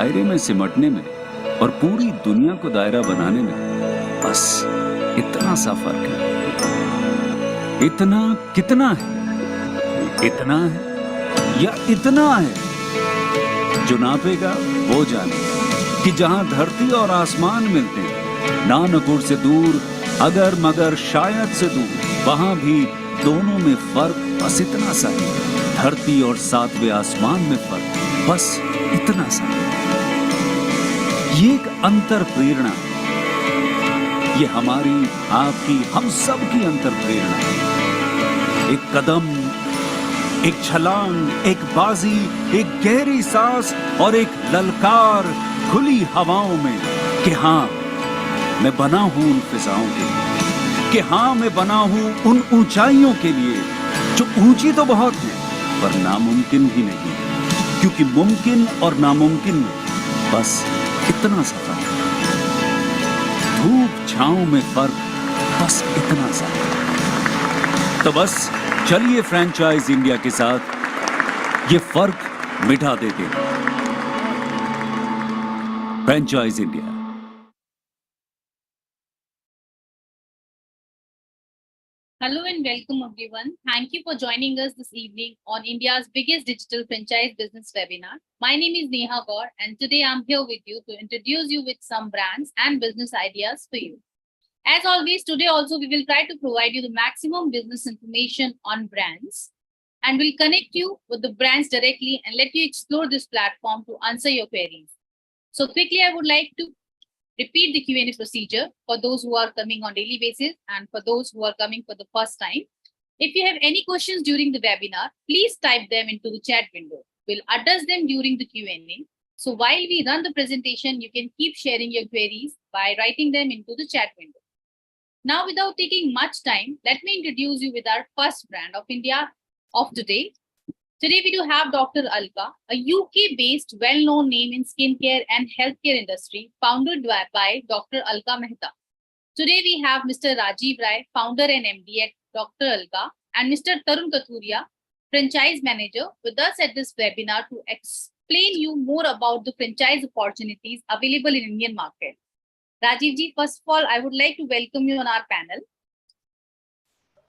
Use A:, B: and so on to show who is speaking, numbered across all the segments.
A: दायरे में सिमटने में और पूरी दुनिया को दायरा बनाने में बस इतना सा फर्क है। इतना कितना है? इतना है या इतना है? जो नापेगा वो जाने कि जहां धरती और आसमान मिलते हैं, ना नकुर से दूर, अगर मगर शायद से दूर, वहां भी दोनों में फर्क बस इतना सा है। धरती और सातवें आसमान में फर्क बस इतना सा है। ये एक अंतर प्रेरणा है। ये हमारी, आपकी, हम सब की अंतर प्रेरणा है। एक कदम, एक छलांग, एक बाजी, एक गहरी सांस और एक ललकार खुली हवाओं में कि हाँ, मैं बना हूं उन फिजाओं के लिए, कि हाँ, मैं बना हूं उन ऊंचाइयों के लिए जो ऊंची तो बहुत है पर नामुमकिन भी नहीं, क्योंकि मुमकिन और नामुमकिन में बस इतना सा फर्क है। धूप छांव में फर्क बस इतना सा। तो बस चलिए फ्रैंचाइज इंडिया के साथ ये फर्क मिटा देते हैं। Franchise India.
B: Hello and welcome everyone. Thank you for joining us this evening on India's biggest digital franchise business webinar. My name is Neha Gaur and today I'm here with you to introduce you with some brands and business ideas for you. As always, today also we will try to provide you the maximum business information on brands and we'll connect you with the brands directly and let you explore this platform to answer your queries. So quickly, I would like to repeat the Q&A procedure for those who are coming on daily basis and for those who are coming for the first time. If you have any questions during the webinar, please type them into the chat window. We'll address them during the Q&A. So while we run the presentation, you can keep sharing your queries by writing them into the chat window. Now, without taking much time, let me introduce you with our first brand of India of today. Today, we do have Dr. Alka, a UK-based well-known name in skincare and healthcare industry, founded by Dr. Alka Mehta. Today, we have Mr. Rajiv Rai, founder and MD at Dr. Alka, and Mr. Tarun Kathuria, franchise manager, with us at this webinar to explain you more about the franchise opportunities available in Indian market. Rajiv ji, first of all, I would like to welcome you on our panel.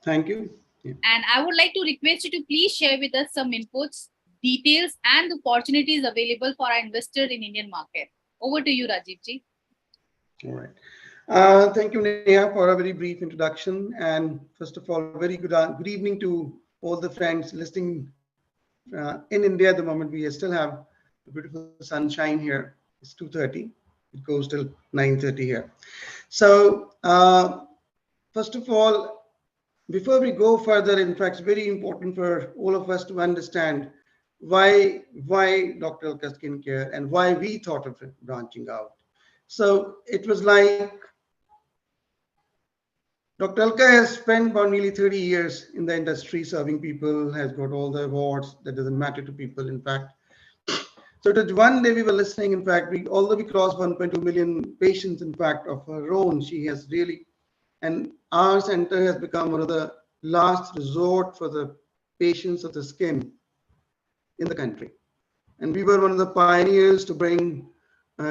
C: Thank you.
B: And I would like to request you to please share with us some inputs, details, and opportunities available for our investors in Indian market. Over to you, Rajiv ji.
C: All right. Thank you, Neha, for a very brief introduction. And first of all, very good evening to all the friends listening in India. At the moment, we still have beautiful sunshine here. It's 2:30. It goes till 9:30 here. So first of all, before we go further, in fact, it's very important for all of us to understand why Dr. Alka Skincare and why we thought of branching out. So it was like Dr. Alka has spent about nearly 30 years in the industry serving people, has got all the awards that doesn't matter to people, in fact. So it was one day we were listening, in fact, although we crossed 1.2 million patients, in fact, of her own, she has really, and our center has become one of the last resort for the patients of the skin in the country. And we were one of the pioneers to bring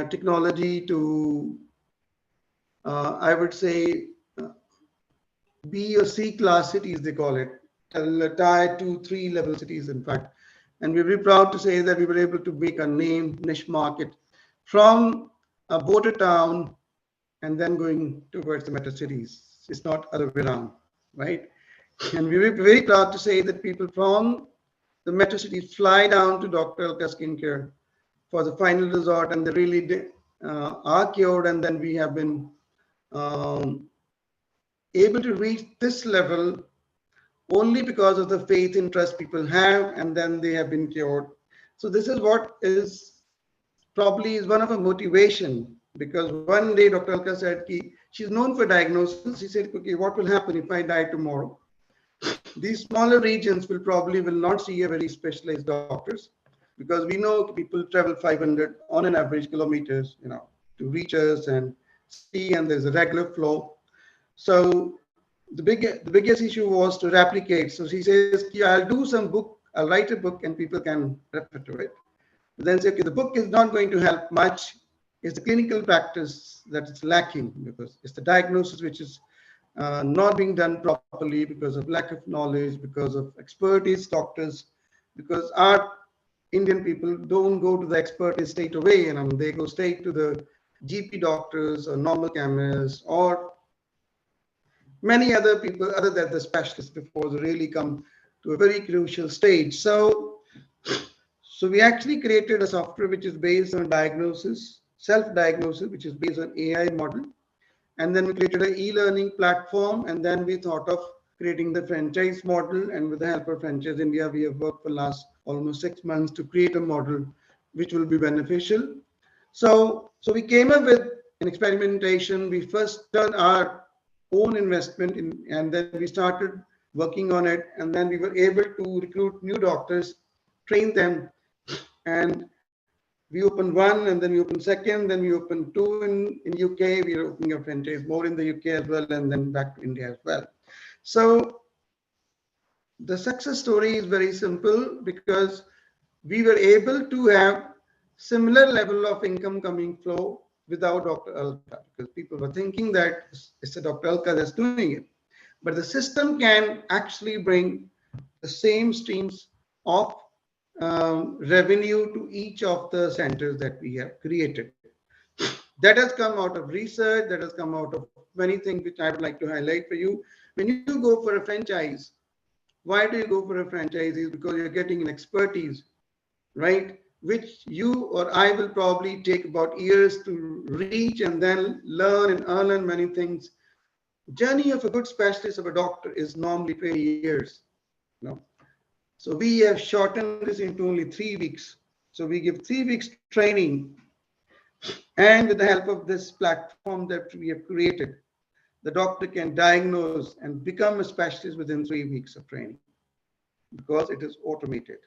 C: technology to, I would say, B or C class cities, they call it, tier 2, 3 level cities, in fact. And we're very proud to say that we were able to make a name, niche market from a border town and then going towards the metro cities. It's not other way around, right? And we're very proud to say that people from the metro cities fly down to Dr. Alka Skincare for the final resort, and they really are cured. And then we have been able to reach this level only because of the faith and trust people have, and then they have been cured. So this is what is probably is one of a motivation, because one day Dr. Alka said she's known for diagnosis. She said, okay, what will happen if I die tomorrow? These smaller regions will not see a very specialized doctors, because we know people travel 500 on an average kilometers, to reach us and see, and there's a regular flow. So the biggest issue was to replicate. So she says, I'll do some book, I'll write a book and people can refer to it. Then say, okay, the book is not going to help much. It's the clinical practice that is lacking, because it's the diagnosis which is not being done properly because of lack of knowledge, because of expertise doctors, because our Indian people don't go to the expertise straight away, and they go straight to the GP doctors or normal chemists or many other people other than the specialists before they really come to a very crucial stage. So we actually created a software which is based on diagnosis, self-diagnosis, which is based on AI model. And then we created an e-learning platform, and then we thought of creating the franchise model. And with the help of Franchise India, we have worked for the last almost 6 months to create a model which will be beneficial. So we came up with an experimentation. We first done our own investment in, and then we started working on it. And then we were able to recruit new doctors, train them, and we opened one, and then we opened second, then we opened two in UK. We are opening a franchise more in the UK as well, and then back to India as well. So the success story is very simple, because we were able to have similar level of income coming flow without Dr. Alka, because people were thinking that it's a Dr. Alka that's doing it. But the system can actually bring the same streams of revenue to each of the centers that we have created. That has come out of research, that has come out of many things which I would like to highlight for you. When you go for a franchise, why do you go for a franchise? Is because you're getting an expertise, right? Which you or I will probably take about years to reach and then learn and unlearn many things. Journey of a good specialist, of a doctor, is normally 20 years. No. So we have shortened this into only 3 weeks. So we give 3 weeks training, and with the help of this platform that we have created, the doctor can diagnose and become a specialist within 3 weeks of training, because it is automated.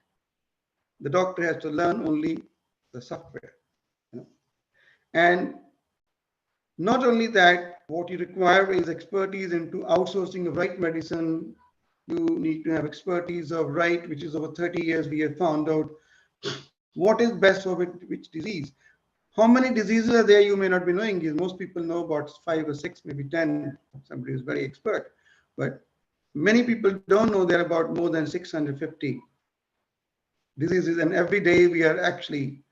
C: The doctor has to learn only the software. And not only that, what you require is expertise into outsourcing of right medicine. You need to have expertise of right, which is over 30 years. We have found out what is best for which disease. How many diseases are there you may not be knowing? Most people know about 5 or 6, maybe 10. Somebody is very expert. But many people don't know there are about more than 650 diseases. And every day we are actually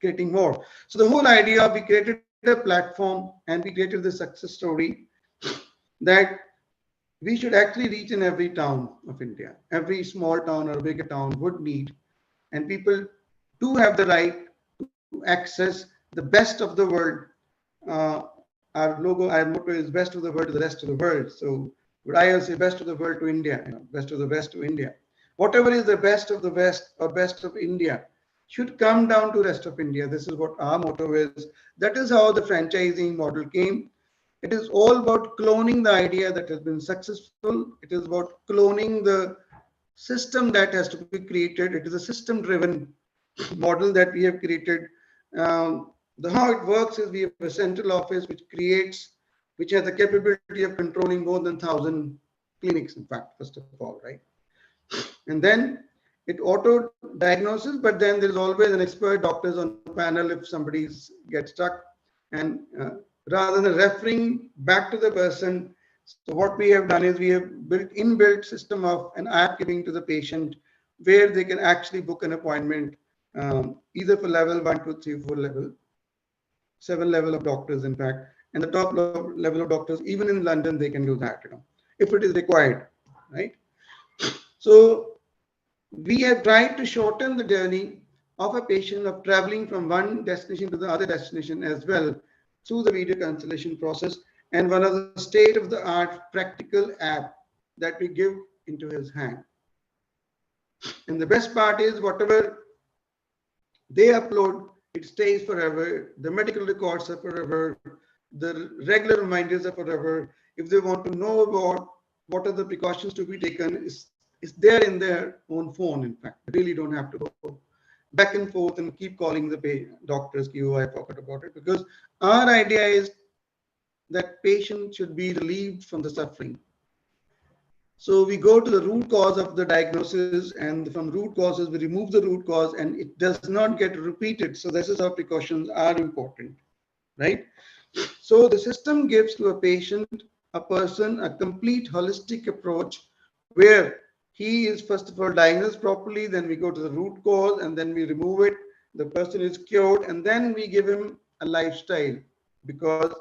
C: creating more. So the whole idea, we created a platform and we created the success story that we should actually reach in every town of India. Every small town or bigger town would need, and people do have the right to access the best of the world. Our logo, our motto is best of the world to the rest of the world. So would I say best of the world to India, best of the West to India. Whatever is the best of the West or best of India should come down to rest of India. This is what our motto is. That is how the franchising model came. It is all about cloning the idea that has been successful. It is about cloning the system that has to be created. It is a system-driven model that we have created. How it works is we have a central office which has the capability of controlling more than 1,000 clinics, in fact, first of all, right? And then it auto diagnoses, but then there's always an expert doctors on the panel if somebody gets stuck. And rather than referring back to the person, so what we have done is we have built inbuilt system of an app giving to the patient where they can actually book an appointment either for level 1, 2, 3, 4 level, 7 level of doctors, in fact, and the top level of doctors, even in London, they can do that, if it is required, right? So we have tried to shorten the journey of a patient of traveling from one destination to the other destination as well through the video cancellation process, and one of the state-of-the-art practical app that we give into his hand. And the best part is whatever they upload, it stays forever. The medical records are forever. The regular reminders are forever. If they want to know about what are the precautions to be taken, it's there in their own phone, in fact. They really don't have to go back and forth and keep calling the doctors, oh, I forgot about it. Because our idea is that patient should be relieved from the suffering. So we go to the root cause of the diagnosis, and from root causes, we remove the root cause and it does not get repeated. So this is how precautions are important, right? So the system gives to a patient, a person, a complete holistic approach where he is first of all diagnosed properly, then we go to the root cause and then we remove it. The person is cured and then we give him a lifestyle, because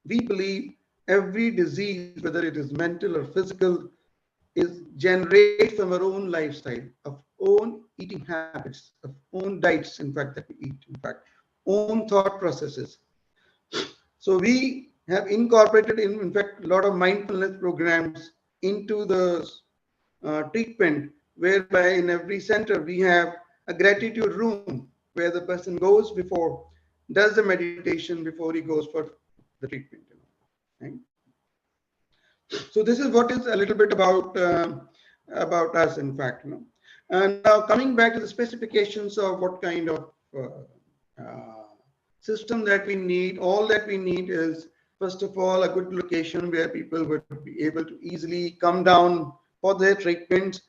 C: we believe every disease, whether it is mental or physical, is generated from our own lifestyle, of own eating habits, of own diets, in fact, that we eat, in fact, own thought processes. So we have incorporated, in fact, a lot of mindfulness programs into the treatment, whereby in every center we have a gratitude room where the person goes before, does the meditation before he goes for the treatment. Right? So this is what is a little bit about us, in fact. And now coming back to the specifications of what kind of system that we need, all that we need is, first of all, a good location where people would be able to easily come down for their treatments,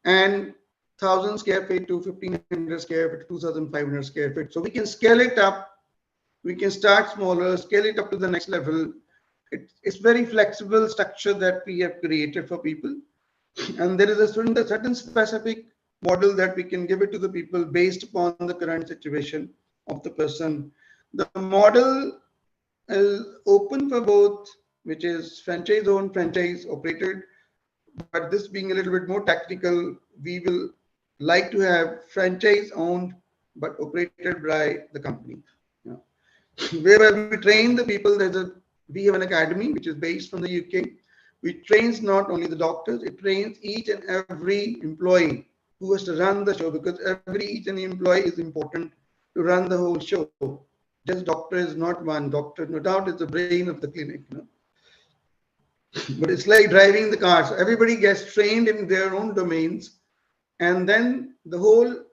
C: and 1,000 square feet to 1,500 square feet, 2,500 square feet. So we can scale it up. We can start smaller, scale it up to the next level. It's very flexible structure that we have created for people. And there is a certain specific model that we can give it to the people based upon the current situation of the person. The model is open for both, which is franchise owned, franchise operated. But this being a little bit more technical, we will like to have franchise owned but operated by the company. Where we train the people, we have an academy which is based from the UK. We trains not only the doctors, it trains each and every employee who has to run the show, because each and employee is important to run the whole show. Just doctor is not one. Doctor, no doubt, is the brain of the clinic. But it's like driving the cars. Everybody gets trained in their own domains, and then the whole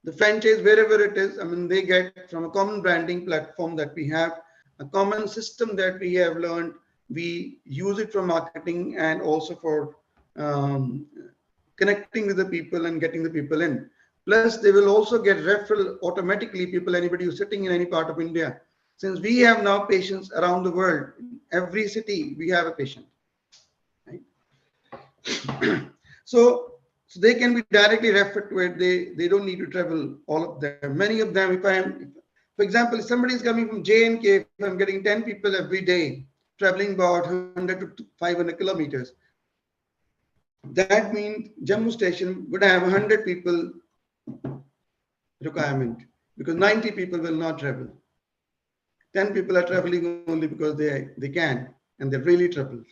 C: the franchise, wherever it is, I mean, they get from a common branding platform that we have, a common system that we have learned. We use it for marketing and also for connecting with the people and getting the people in. Plus, they will also get referral automatically. People, anybody who's sitting in any part of India, since we have now patients around the world, in every city we have a patient. Right? So they can be directly referred to it. They don't need to travel, all of them. Many of them, for example, if somebody is coming from J&K, if I'm getting 10 people every day, traveling about 100 to 500 kilometers, that means Jammu station would have 100 people requirement, because 90 people will not travel. 10 people are traveling only because they can, and they really travel.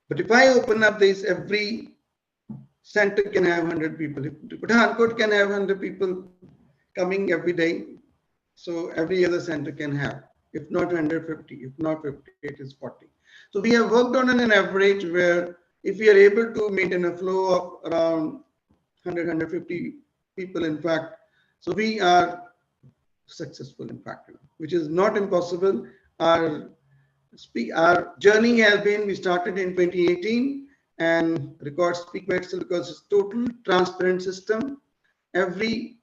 C: But if I open up this, every center can have 100 people. Pathankot can have 100 people coming every day. So every other center can have, if not 150, if not 50, it is 40. So we have worked on an average where if we are able to maintain a flow of around 100, 150 people, in fact, so we are successful, in fact, which is not impossible. Our journey has been, we started in 2018, and records speak for itself because it's total transparent system. Every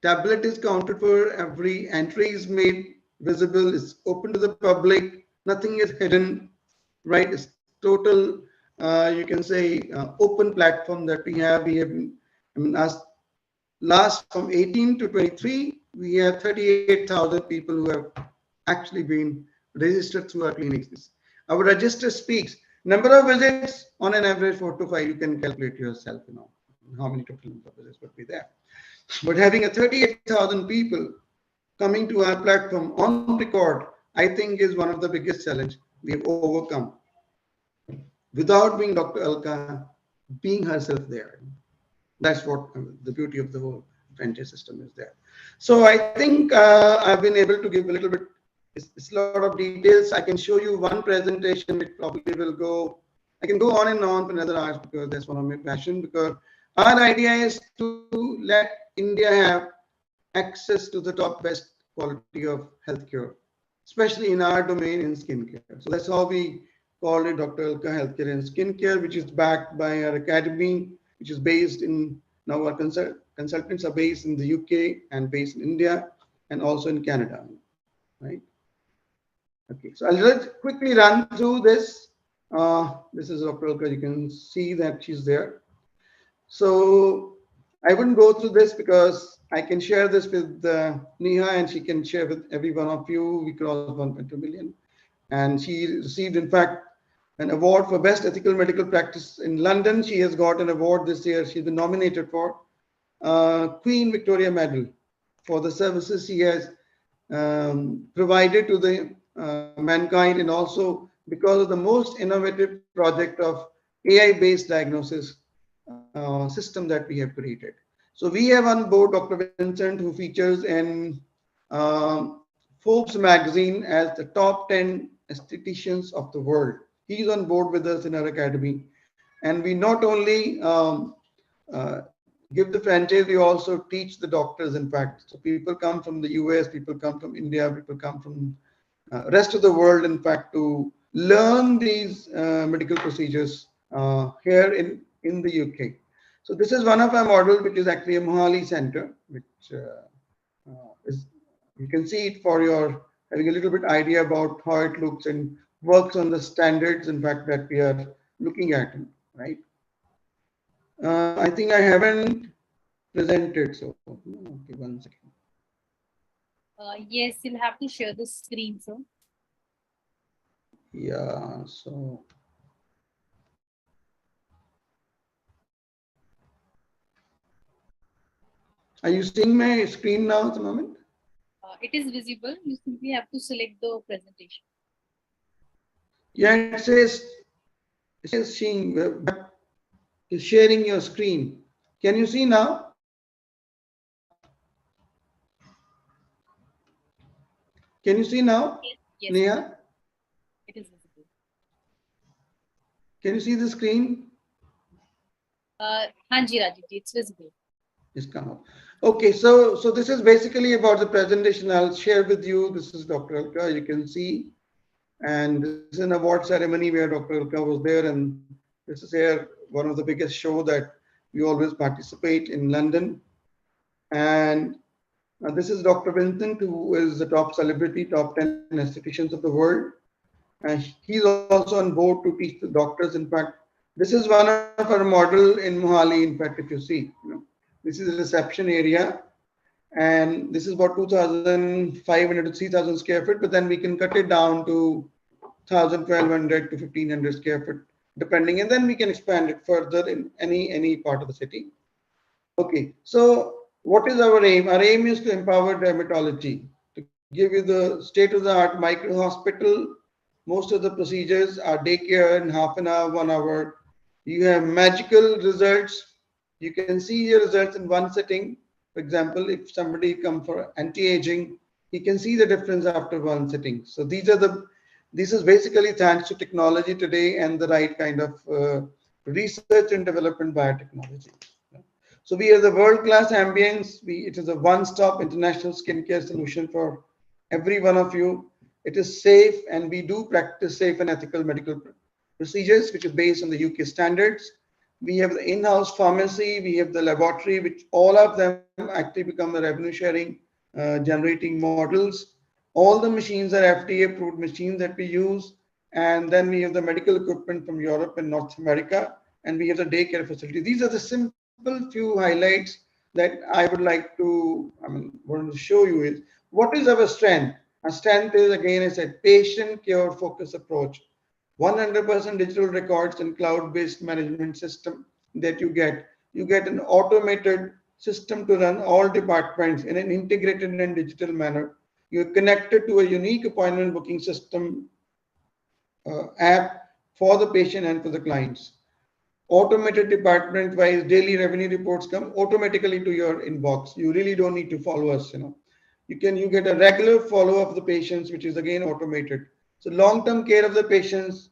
C: tablet is counted for, every entry is made visible, it's open to the public, nothing is hidden, right? It's total, you can say, open platform that we have. We have, I mean, as last from 18 to 23, we have 38,000 people who have actually been registered through our clinics. Our register speaks. Number of visits on an average 4 to 5, you can calculate yourself, how many total number of visits would be there. But having a 38,000 people coming to our platform on record, I think is one of the biggest challenge we have overcome. Without being Dr. Alka, being herself there. That's what the beauty of the whole franchise system is there. So I think I've been able to give a little bit, it's a lot of details. I can show you one presentation, it probably will go, I can go on and on for another hours, because that's one of my passion, because our idea is to let India have access to the top best quality of healthcare, especially in our domain in skincare. So that's how we called it Dr. Alka Healthcare and Skincare, which is backed by our academy, which is based in, now our consultants are based in the UK and based in India and also in Canada, right? Okay, so I'll just quickly run through this. This is Dr. Alka. You can see that she's there. So I wouldn't go through this because I can share this with Neha and she can share with every one of you. We crossed 1.2 million. And she received, in fact, an award for Best Ethical Medical Practice in London. She has got an award this year. She's been nominated for Queen Victoria Medal for the services she has provided to the mankind, and also because of the most innovative project of AI-based diagnosis system that we have created. So we have on board Dr. Vincent, who features in Forbes magazine as the top 10 aestheticians of the world. He's on board with us in our academy. And we not only give the franchise, we also teach the doctors, in fact. So people come from the US, people come from India, people come from rest of the world, in fact, to learn these medical procedures here in the UK. So this is one of our models, which is actually a Mohali center, which is, you can see it for your having a little bit idea about how it looks and works on the standards, in fact, that we are looking at, right? I think I haven't presented, so okay, 1 second.
B: Yes, you'll have to share the screen, sir.
C: Yeah, so are you seeing my screen now at the moment?
B: It is visible. You simply have to select the presentation.
C: Yeah, it says sharing your screen. Can you see now? Can you see now?
B: Yes.
C: Neha?
B: It is visible.
C: Can you see the screen?
B: Hanji Rajiv, it's visible.
C: It's come up. Okay, so this is basically about the presentation. I'll share with you. This is Dr. Alka. You can see, and this is an award ceremony where Dr. Alka was there, and this is here one of the biggest show that we always participate in London. And this is Dr. Vincent, who is the top celebrity, top 10 aestheticians of the world. And he's also on board to teach the doctors. In fact, this is one of our model in Mohali. In fact, if you see, this is a reception area, and this is about 2,500 to 3,000 square feet. But then we can cut it down to 1,000, 1,200 to 1,500 square feet, depending, and then we can expand it further in any part of the city. Okay, so what is our aim? Our aim is to empower dermatology, to give you the state-of-the-art micro hospital. Most of the procedures are daycare in half an hour, 1 hour. You have magical results. You can see your results in one sitting. For example, if somebody come for anti-aging, he can see the difference after one sitting. So this is basically thanks to technology today and the right kind of research and development biotechnology. So we are the world-class ambience. It is a one-stop international skincare solution for every one of you. It is safe, and we do practice safe and ethical medical procedures, which is based on the UK standards. We have the in-house pharmacy, we have the laboratory, which all of them actually become the revenue sharing generating models. All the machines are FDA approved machines that we use. And then we have the medical equipment from Europe and North America, and we have the daycare facility. These are the simple few highlights that I would like to, want to show you is what is our strength. Our strength is, again, I said, patient care focus approach. 100% digital records and cloud-based management system that you get. You get an automated system to run all departments in an integrated and digital manner. You're connected to a unique appointment booking system app for the patient and for the clients. Automated department-wise daily revenue reports come automatically to your inbox. You really don't need to follow us. You get a regular follow-up of the patients, which is again automated. So long-term care of the patients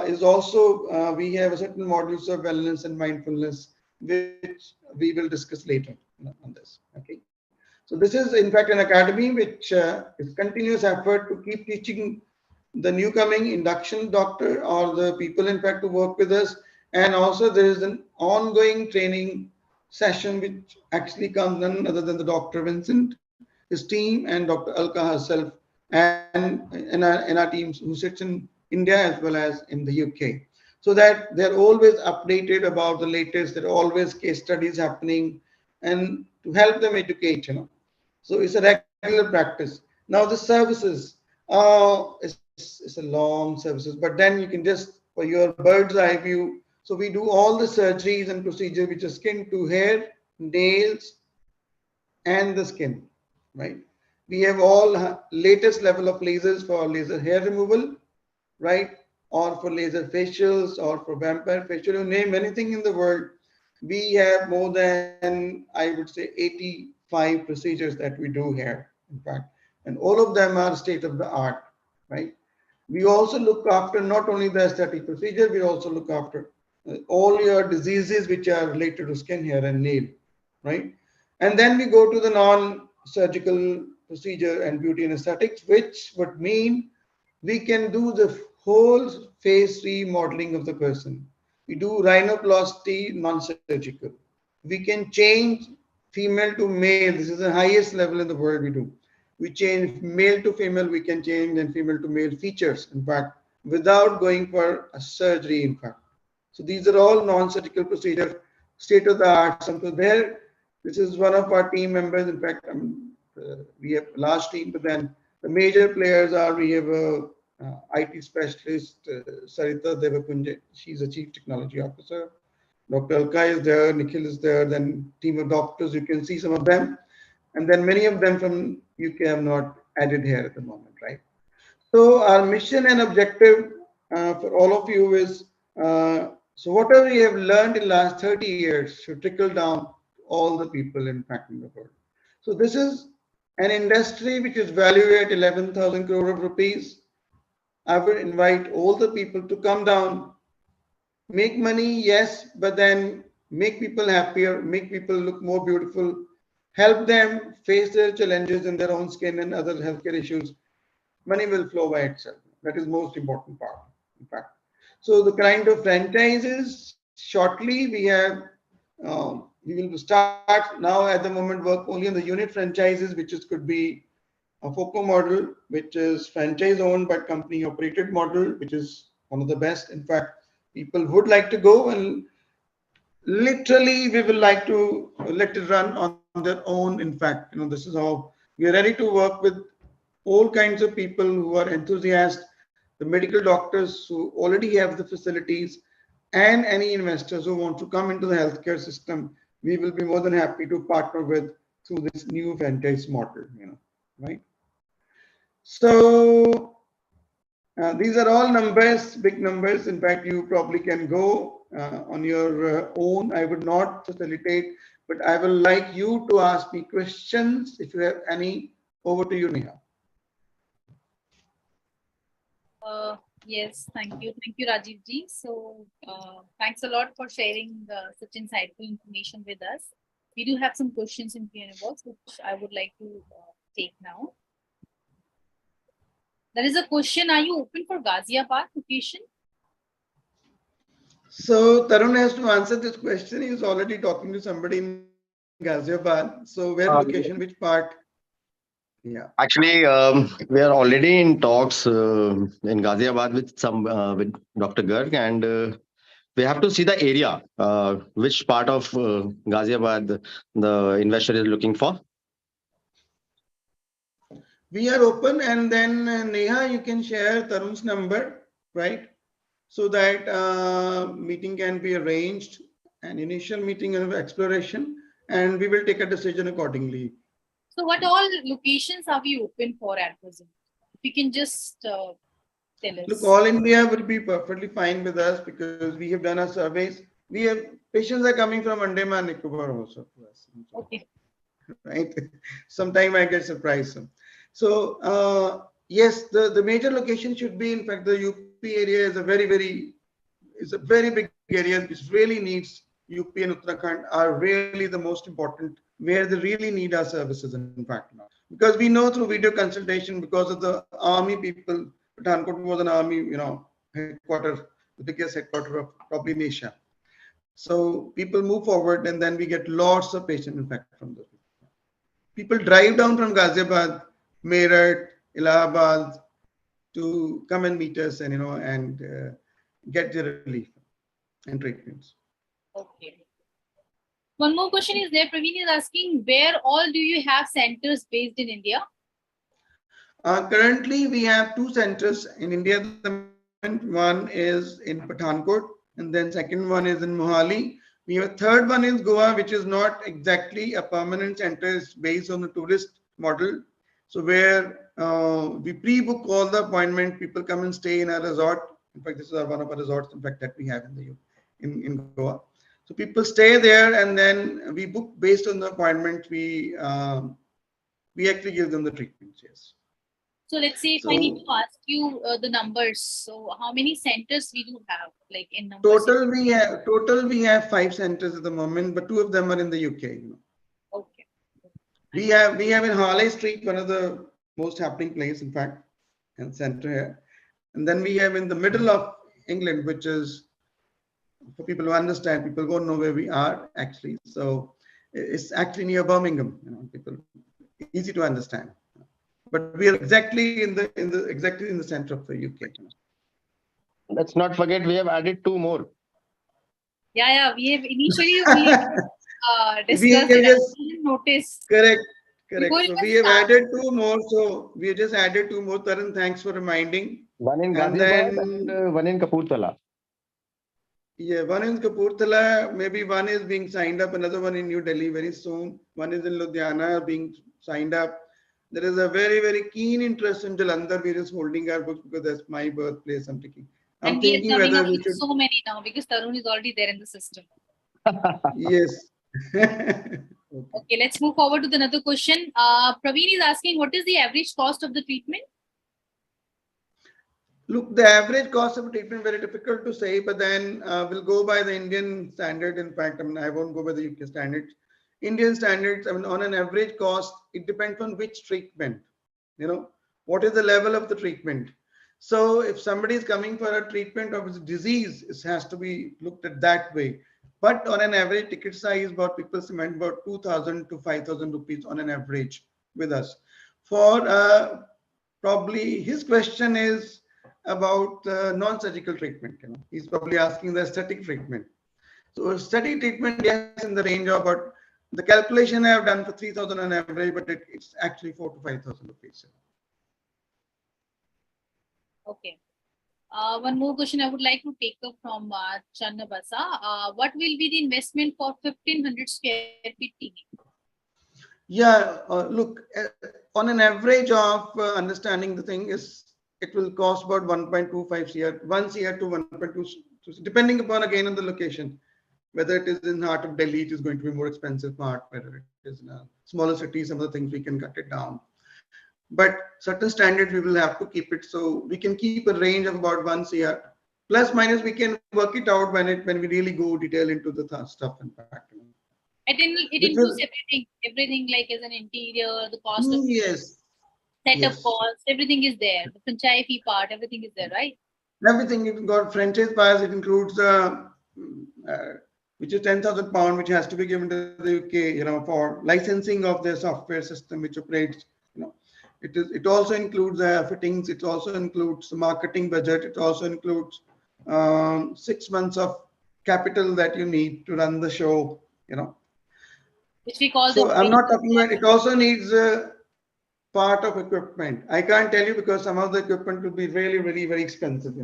C: is also, we have a certain models of wellness and mindfulness, which we will discuss later on this. Okay. So this is in fact an academy which is continuous effort to keep teaching the new coming induction doctor or the people in fact who work with us. And also there is an ongoing training session which actually comes none other than the Dr. Vincent, his team, and Dr. Alka herself, and in our teams who sits in India as well as in the UK. So that they're always updated about the latest, there are always case studies happening and to help them educate, So it's a regular practice. Now the services, it's a long services, but then you can just for your bird's eye view. So we do all the surgeries and procedures which are skin to hair, nails, and the skin, right? We have all latest level of lasers for laser hair removal, right? Or for laser facials or for vampire facial, you name anything in the world. We have more than, I would say, 85 procedures that we do here, in fact. And all of them are state of the art, right? We also look after not only the aesthetic procedure, we also look after all your diseases which are related to skin, hair, and nail, right? And then we go to the non-surgical procedure and beauty and aesthetics, which would mean we can do the whole face remodeling of the person. We do rhinoplasty non-surgical. We can change female to male. This is the highest level in the world we do. We change male to female, we can change and female to male features, in fact, without going for a surgery, in fact. So these are all non-surgical procedures, state of the art. So there, this is one of our team members. In fact, we have a large team, but then the major players are, we have a IT specialist, Sarita Devakunje. She's a chief technology officer. Dr. Alka is there, Nikhil is there, then team of doctors, you can see some of them. And then many of them from UK have not added here at the moment, right? So our mission and objective for all of you is, so whatever we have learned in the last 30 years should trickle down to all the people in fact in the world. So this is an industry which is valued at 11,000 crore of rupees. I would invite all the people to come down, make money, yes, but then make people happier, make people look more beautiful, help them face their challenges in their own skin and other healthcare issues. Money will flow by itself. That is most important part, in fact. So the kind of franchises, shortly we will start now at the moment work only on the unit franchises, which could be a FOCO model, which is franchise owned but company operated model, which is one of the best. In fact, people would like to go and literally we will like to let it run on their own. In fact, this is how we are ready to work with all kinds of people who are enthusiasts, the medical doctors who already have the facilities, and any investors who want to come into the healthcare system. We will be more than happy to partner with through this new franchise model, right? So these are all numbers, big numbers. In fact, you probably can go on your own. I would not facilitate, but I will like you to ask me questions if you have any. Over to you, Neha.
B: Yes, thank you, Rajiv ji. So thanks a lot for sharing such insightful information with us. We do have some questions in Q&A box, which I would like to take now. There is a question: are you open for Ghaziabad location?
C: So Tarun has to answer this question. He is already talking to somebody in Ghaziabad. So where location, which part? Yeah.
D: Actually, we are already in talks in Ghaziabad with Dr. Garg, and we have to see the area, which part of Ghaziabad the investor is looking for.
C: We are open, and then Neha, you can share Tarun's number, right? So that meeting can be arranged, an initial meeting of exploration, and we will take a decision accordingly.
B: So what all locations are we open for at present? If you can just tell us.
C: Look, all India would be perfectly fine with us because we have done our surveys. We have patients are coming from Andaman Nicobar also to us.
B: Okay.
C: Right. Sometime I get surprised. So yes, the major location should be, in fact, the UP area is a very big area which really needs. UP and Uttarakhand are really the most important, where they really need our services, in fact, now. Because we know through video consultation, because of the army people Pathankot was an army, headquarter, the biggest headquarter of probably in Asia. So people move forward, and then we get lots of patients, in fact, from those people. People drive down from Ghaziabad, Meerut, Allahabad to come and meet us, and get their relief and treatments.
B: Okay. One more question is there. Praveen is asking, where all do you have centers based in India?
C: Currently, we have two centers in India at the moment. One is in Pathankot, and then second one is in Mohali. We have a third one in Goa, which is not exactly a permanent center. It's based on the tourist model. So where we pre-book all the appointment, people come and stay in a resort. In fact, this is one of our resorts, in fact, that we have in Goa. So people stay there, and then we book based on the appointment. We actually give them the treatments. Yes.
B: So let's say if I need to ask you the numbers. So how many centers we do have, like in numbers?
C: Total we have 5 centers at the moment, but 2 of them are in the UK.
B: Okay.
C: We have in Harley Street, one of the most happening place, in fact, and center here. And then we have in the middle of England, which is for people who understand. People won't know where we are actually. So it's actually near Birmingham. People easy to understand. But we are exactly in the center of the UK.
D: Let's not forget we have added 2 more.
B: Yeah. We have initially discussed
C: We
B: it.
C: just,
B: I didn't notice.
C: Correct.
B: Before
C: So
B: it
C: we have
B: was
C: added 2 more. So we have just added 2 more. Taran, thanks for reminding.
D: One in
C: And
D: Ghaziabad
C: then-
D: and one in Kapurthala.
C: Yeah, one in Kapurthala, maybe one is being signed up, another one in New Delhi very soon. One is in Ludhiana being signed up. There is a very, very keen interest in Jalandhar. We're just holding our books because that's my birthplace. I'm
B: and
C: thinking
B: we are coming
C: whether
B: up
C: we
B: with
C: should.
B: so many now because Tarun is already there in the system.
C: Yes.
B: Okay, let's move forward to another question. Praveen is asking, what is the average cost of the treatment?
C: Look, the average cost of treatment very difficult to say, but then we'll go by the Indian standard. In fact, I won't go by the UK standards. Indian standards, on an average cost, it depends on which treatment. What is the level of the treatment? So if somebody is coming for a treatment of his disease, it has to be looked at that way. But on an average ticket size, about people spend about 2,000 to 5,000 rupees on an average with us. For probably his question is about non-surgical treatment. He's probably asking the aesthetic treatment. So aesthetic treatment, yes, in the range of about, the calculation I have done for 3,000 on average, but it's actually 4,000 to 5,000 rupees.
B: Okay. One more question I would like to take up from Channabasa. What will be the investment for 1,500 square feet TV?
C: Yeah, look, on an average of understanding the thing is, it will cost about 1.25 CR, 1 CR to 1.2, depending upon again on the location. Whether it is in the heart of Delhi, it is going to be more expensive part. Whether it is in a smaller city, some of the things we can cut it down. But certain standards we will have to keep it. So we can keep a range of about 1 CR. Plus minus, we can work it out when we really go detail into the stuff. In fact,
B: It includes everything like as an interior, the cost of setup cost, everything is there. The franchise fee part, everything is there, right?
C: Everything. You've got franchise buyers. It includes which is £10,000, which has to be given to the UK, for licensing of their software system, which operates. It also includes fittings. It also includes the marketing budget. It also includes 6 months of capital that you need to run the show.
B: Which we call.
C: So I'm not talking about. It also needs part of equipment. I can't tell you because some of the equipment will be really, really very expensive.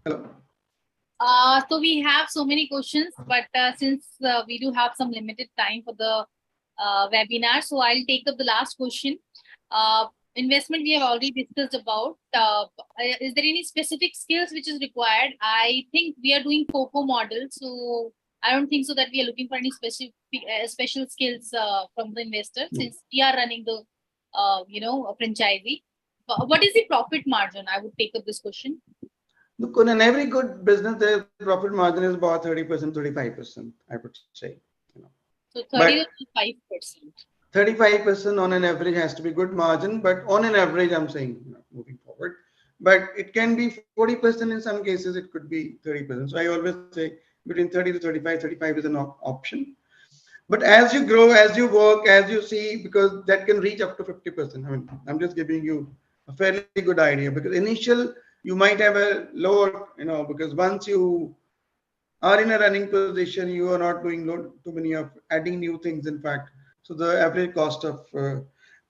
C: Hello.
B: So we have so many questions, but since we do have some limited time for the webinar, so I'll take up the last question. Investment we have already discussed about. Is there any specific skills which is required? I think we are doing COCO model, so I don't think so that we are looking for any special skills from the investor, since we are running the a franchisee. What is the profit margin? I would take up this question.
C: Look, on every good business, the profit margin is about 30%, 35%, I would say.
B: So 30 to 5%.
C: 35% on an average has to be good margin, but on an average, I'm saying, moving forward. But it can be 40% in some cases, it could be 30%. So I always say between 30 to 35, 35 is an option. But as you grow, as you work, as you see, because that can reach up to 50%. I mean, I'm just giving you a fairly good idea, because initial, you might have a lower, because once you are in a running position, you are not doing too many of adding new things, in fact. So the average cost of,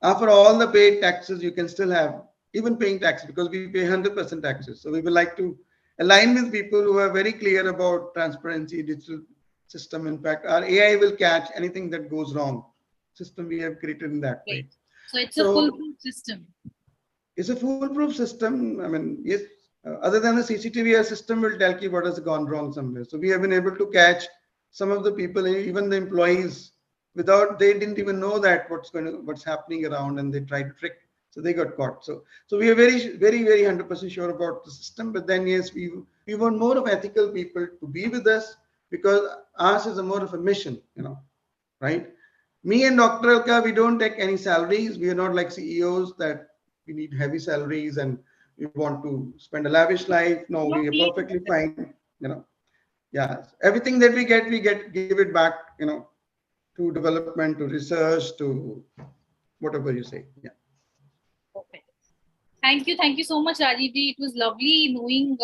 C: after all the paid taxes, you can still have, even paying taxes, because we pay 100% taxes. So we would like to align with people who are very clear about transparency, digital system. In fact, our AI will catch anything that goes wrong. System we have created in that way.
B: So it's a foolproof system.
C: It's a foolproof system. I mean, yes, other than the CCTV, our system will tell you what has gone wrong somewhere. So we have been able to catch some of the people, even the employees, without, they didn't even know that what's happening around, and they tried to trick. So they got caught. So we are very, very, very 100% sure about the system. But then, yes, we want more of ethical people to be with us, because ours is a more of a mission, right? Me and Dr. Alka, we don't take any salaries. We are not like CEOs that we need heavy salaries and we want to spend a lavish life. No, we are perfectly fine. Yeah, everything that we get, give it back, to development, to research, to whatever you say. Yeah.
B: Okay. Thank you so much, Rajivji. It was lovely knowing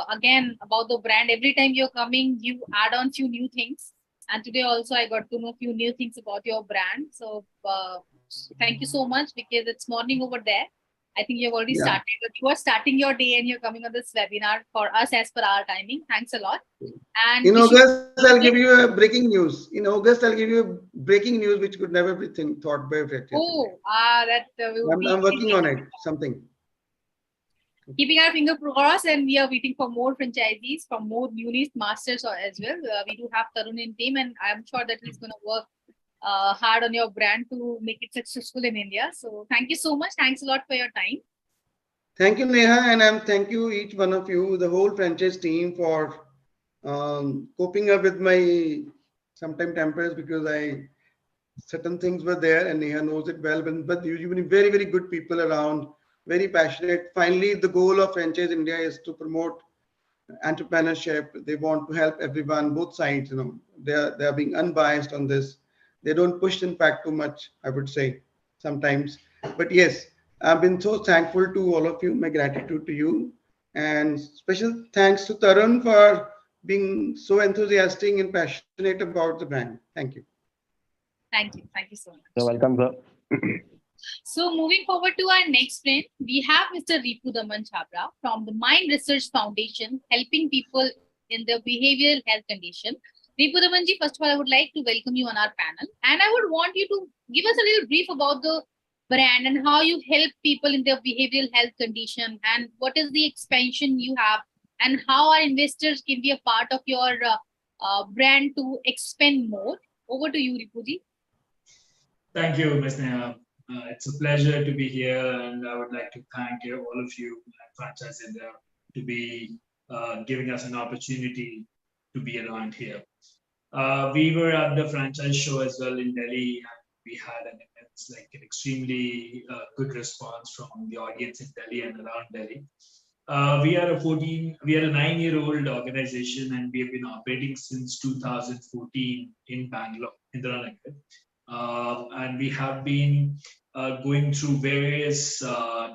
B: again about the brand. Every time you're coming, you add on few new things. And today also I got to know a few new things about your brand. So thank you so much, because it's morning over there. I think you've already started, but you are starting your day and you're coming on this webinar for us as per our timing. Thanks a lot. And
C: in August, I'll give you a breaking news. In August, I'll give you breaking news, which could never be thought by a franchise.
B: Oh,
C: I'm working on it, something.
B: Keeping our finger crossed, and we are waiting for more franchisees, from more newly masters as well. We do have Tarun in team, and I'm sure that he's going to work hard on your brand to make it successful in India. So thank you so much. Thanks a lot for your time.
C: Thank you, Neha, and thank you each one of you, the whole franchise team, for coping up with my sometimes tempers, because certain things were there, and Neha knows it well. But you've been very, very good people around, very passionate. Finally, the goal of Franchise India is to promote entrepreneurship. They want to help everyone, both sides. They are being unbiased on this. They don't push, in fact, too much, I would say, sometimes. But yes, I've been so thankful to all of you. My gratitude to you, and special thanks to Tarun for being so enthusiastic and passionate about the brand. Thank you.
B: Thank you so much.
D: You're welcome, sir.
B: So moving forward to our next friend, we have Mr. Ripudaman Chhabra from the Mind Research Foundation, helping people in their behavioral health condition. Ripudamanji, first of all, I would like to welcome you on our panel, and I would want you to give us a little brief about the brand and how you help people in their behavioral health condition, and what is the expansion you have, and how our investors can be a part of your brand to expand more. Over to you, Ripuji.
E: Thank you, Ms. Neha. It's a pleasure to be here, and I would like to thank all of you at Franchise India to be giving us an opportunity to be around here. We were at the franchise show as well in Delhi, and we had an extremely good response from the audience in Delhi and around Delhi. We are a 9-year-old organization, and we have been operating since 2014 in Bangalore, Indiranagar. And we have been going through various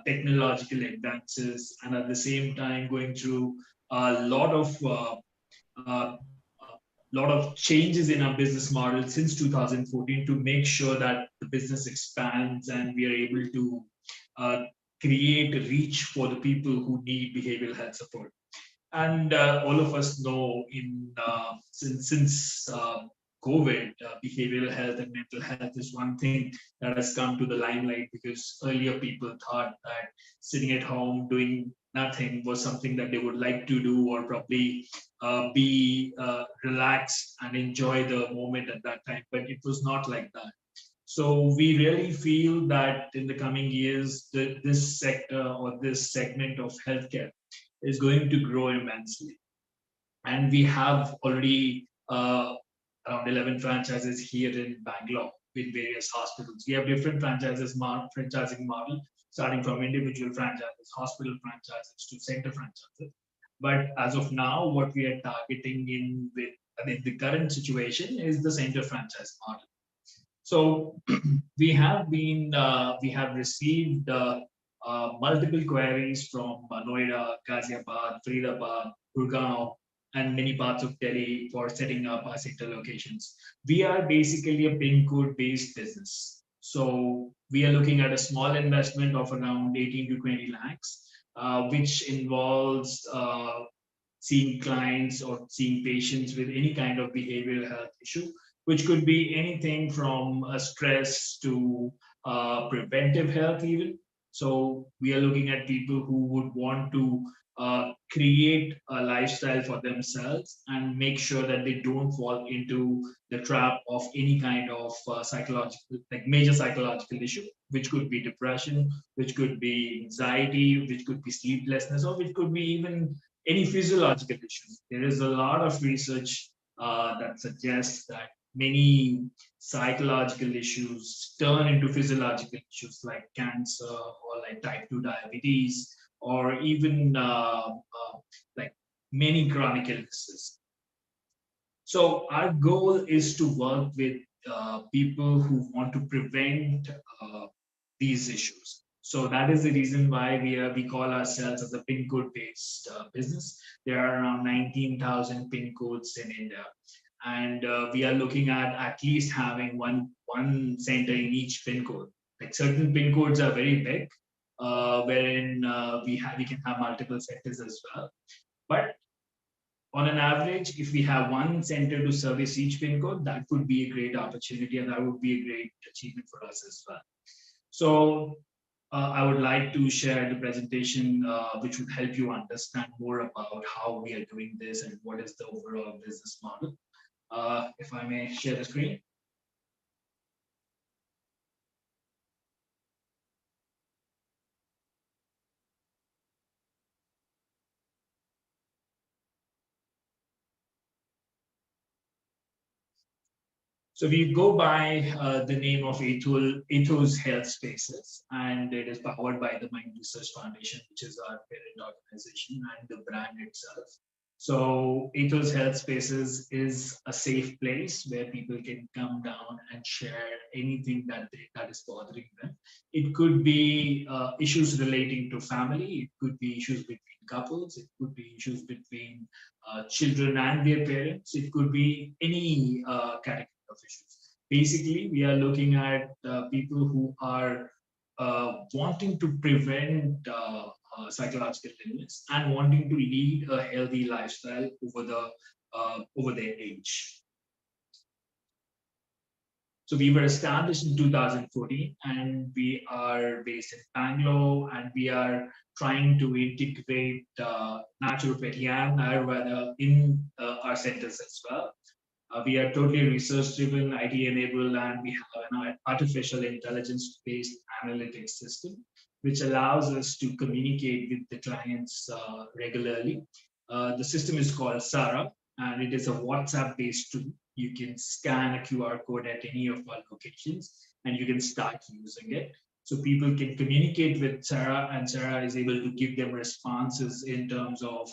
E: technological advances, and at the same time going through a lot of changes in our business model since 2014 to make sure that the business expands and we are able to create reach for the people who need behavioral health support. And all of us know since COVID, behavioral health and mental health is one thing that has come to the limelight, because earlier people thought that sitting at home doing nothing was something that they would like to do, or probably be relaxed and enjoy the moment at that time. But it was not like that. So we really feel that in the coming years, this sector or this segment of healthcare is going to grow immensely. And we have already around 11 franchises here in Bangalore. with various hospitals. We have different franchising model, starting from individual franchises, hospital franchises to center franchises. But as of now, what we are targeting in with the current situation is the center franchise model. So we have received multiple queries from Noida, Ghaziabad, Faridabad, Gurgaon, and many parts of Delhi for setting up our center locations. We are basically a pin code based business. So we are looking at a small investment of around 18 to 20 lakhs, which involves seeing clients or seeing patients with any kind of behavioral health issue, which could be anything from stress to preventive health even. So we are looking at people who would want to create a lifestyle for themselves and make sure that they don't fall into the trap of any kind of psychological, like major psychological issue, which could be depression, which could be anxiety, which could be sleeplessness, or which could be even any physiological issues. There is a lot of research that suggests that many psychological issues turn into physiological issues like cancer or like type 2 diabetes or even like many chronic illnesses. So our goal is to work with people who want to prevent these issues. So that is the reason why we call ourselves as a pin code based business. There are around 19,000 pin codes in India, and we are looking at least having one center in each pin code. Like certain pin codes are very big, wherein we can have multiple centers as well. But on an average, if we have one center to service each pin code, that would be a great opportunity and that would be a great achievement for us as well. So I would like to share the presentation, which would help you understand more about how we are doing this and what is the overall business model. If I may share the screen. So we go by the name of Ethos Health Spaces, and it is powered by the Mind Research Foundation, which is our parent organization, and the brand itself. So Ethos Health Spaces is a safe place where people can come down and share anything that is bothering them. It could be issues relating to family. It could be issues between couples. It could be issues between children and their parents. It could be any category of issues. Basically, we are looking at people who are wanting to prevent psychological illness and wanting to lead a healthy lifestyle over their age. So we were established in 2014, and we are based in Bangalore, and we are trying to integrate naturopathy and Ayurveda in our centers as well. We are totally research-driven, IT-enabled, and we have an artificial intelligence-based analytics system, which allows us to communicate with the clients regularly. The system is called Sarah, and it is a WhatsApp-based tool. You can scan a QR code at any of our locations, and you can start using it. So people can communicate with Sarah, and Sarah is able to give them responses in terms of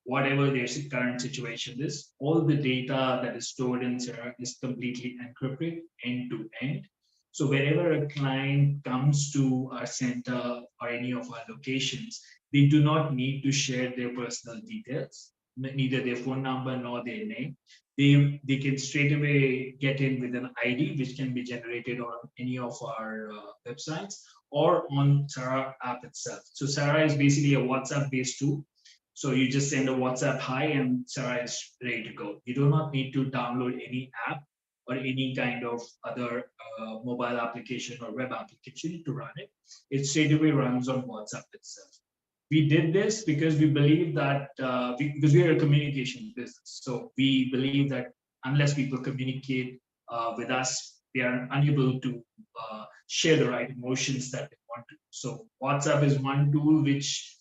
E: whatever their current situation is. All the data that is stored in Sarah is completely encrypted end to end. So whenever a client comes to our center or any of our locations, they do not need to share their personal details, neither their phone number nor their name. They can straight away get in with an ID, which can be generated on any of our websites or on Sarah app itself. So Sarah is basically a WhatsApp-based tool. So you just send a WhatsApp hi and Sarah is ready to go. You do not need to download any app or any kind of other mobile application or web application to run it. It straight away runs on WhatsApp itself. We did this because we believe that because we are a communication business. So we believe that unless people communicate with us, they are unable to share the right emotions that they want to. So WhatsApp is one tool which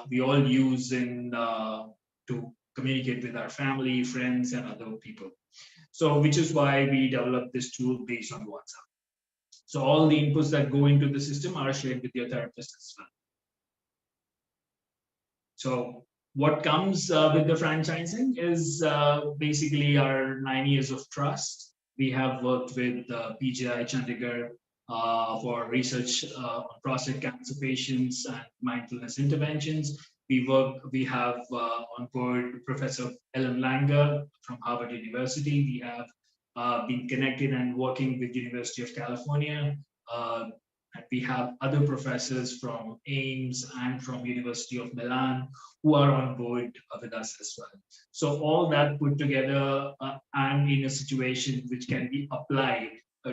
E: we all use in to communicate with our family, friends, and other people. So which is why we developed this tool based on WhatsApp. So all the inputs that go into the system are shared with your therapist as well. So what comes with the franchising is basically our 9 years of trust. We have worked with PGI Chandigarh for research on prostate cancer patients and mindfulness interventions. We have on board Professor Ellen Langer from Harvard University. We have been connected and working with University of California. And we have other professors from Ames and from University of Milan who are on board with us as well. So all that put together and in a situation which can be applied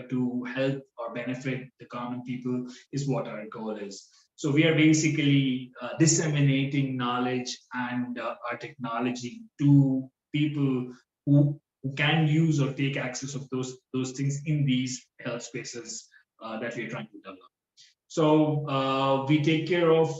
E: to help or benefit the common people is what our goal is. So we are basically disseminating knowledge and our technology to people who can use or take access of those things in these health spaces that we are trying to develop. So we take care of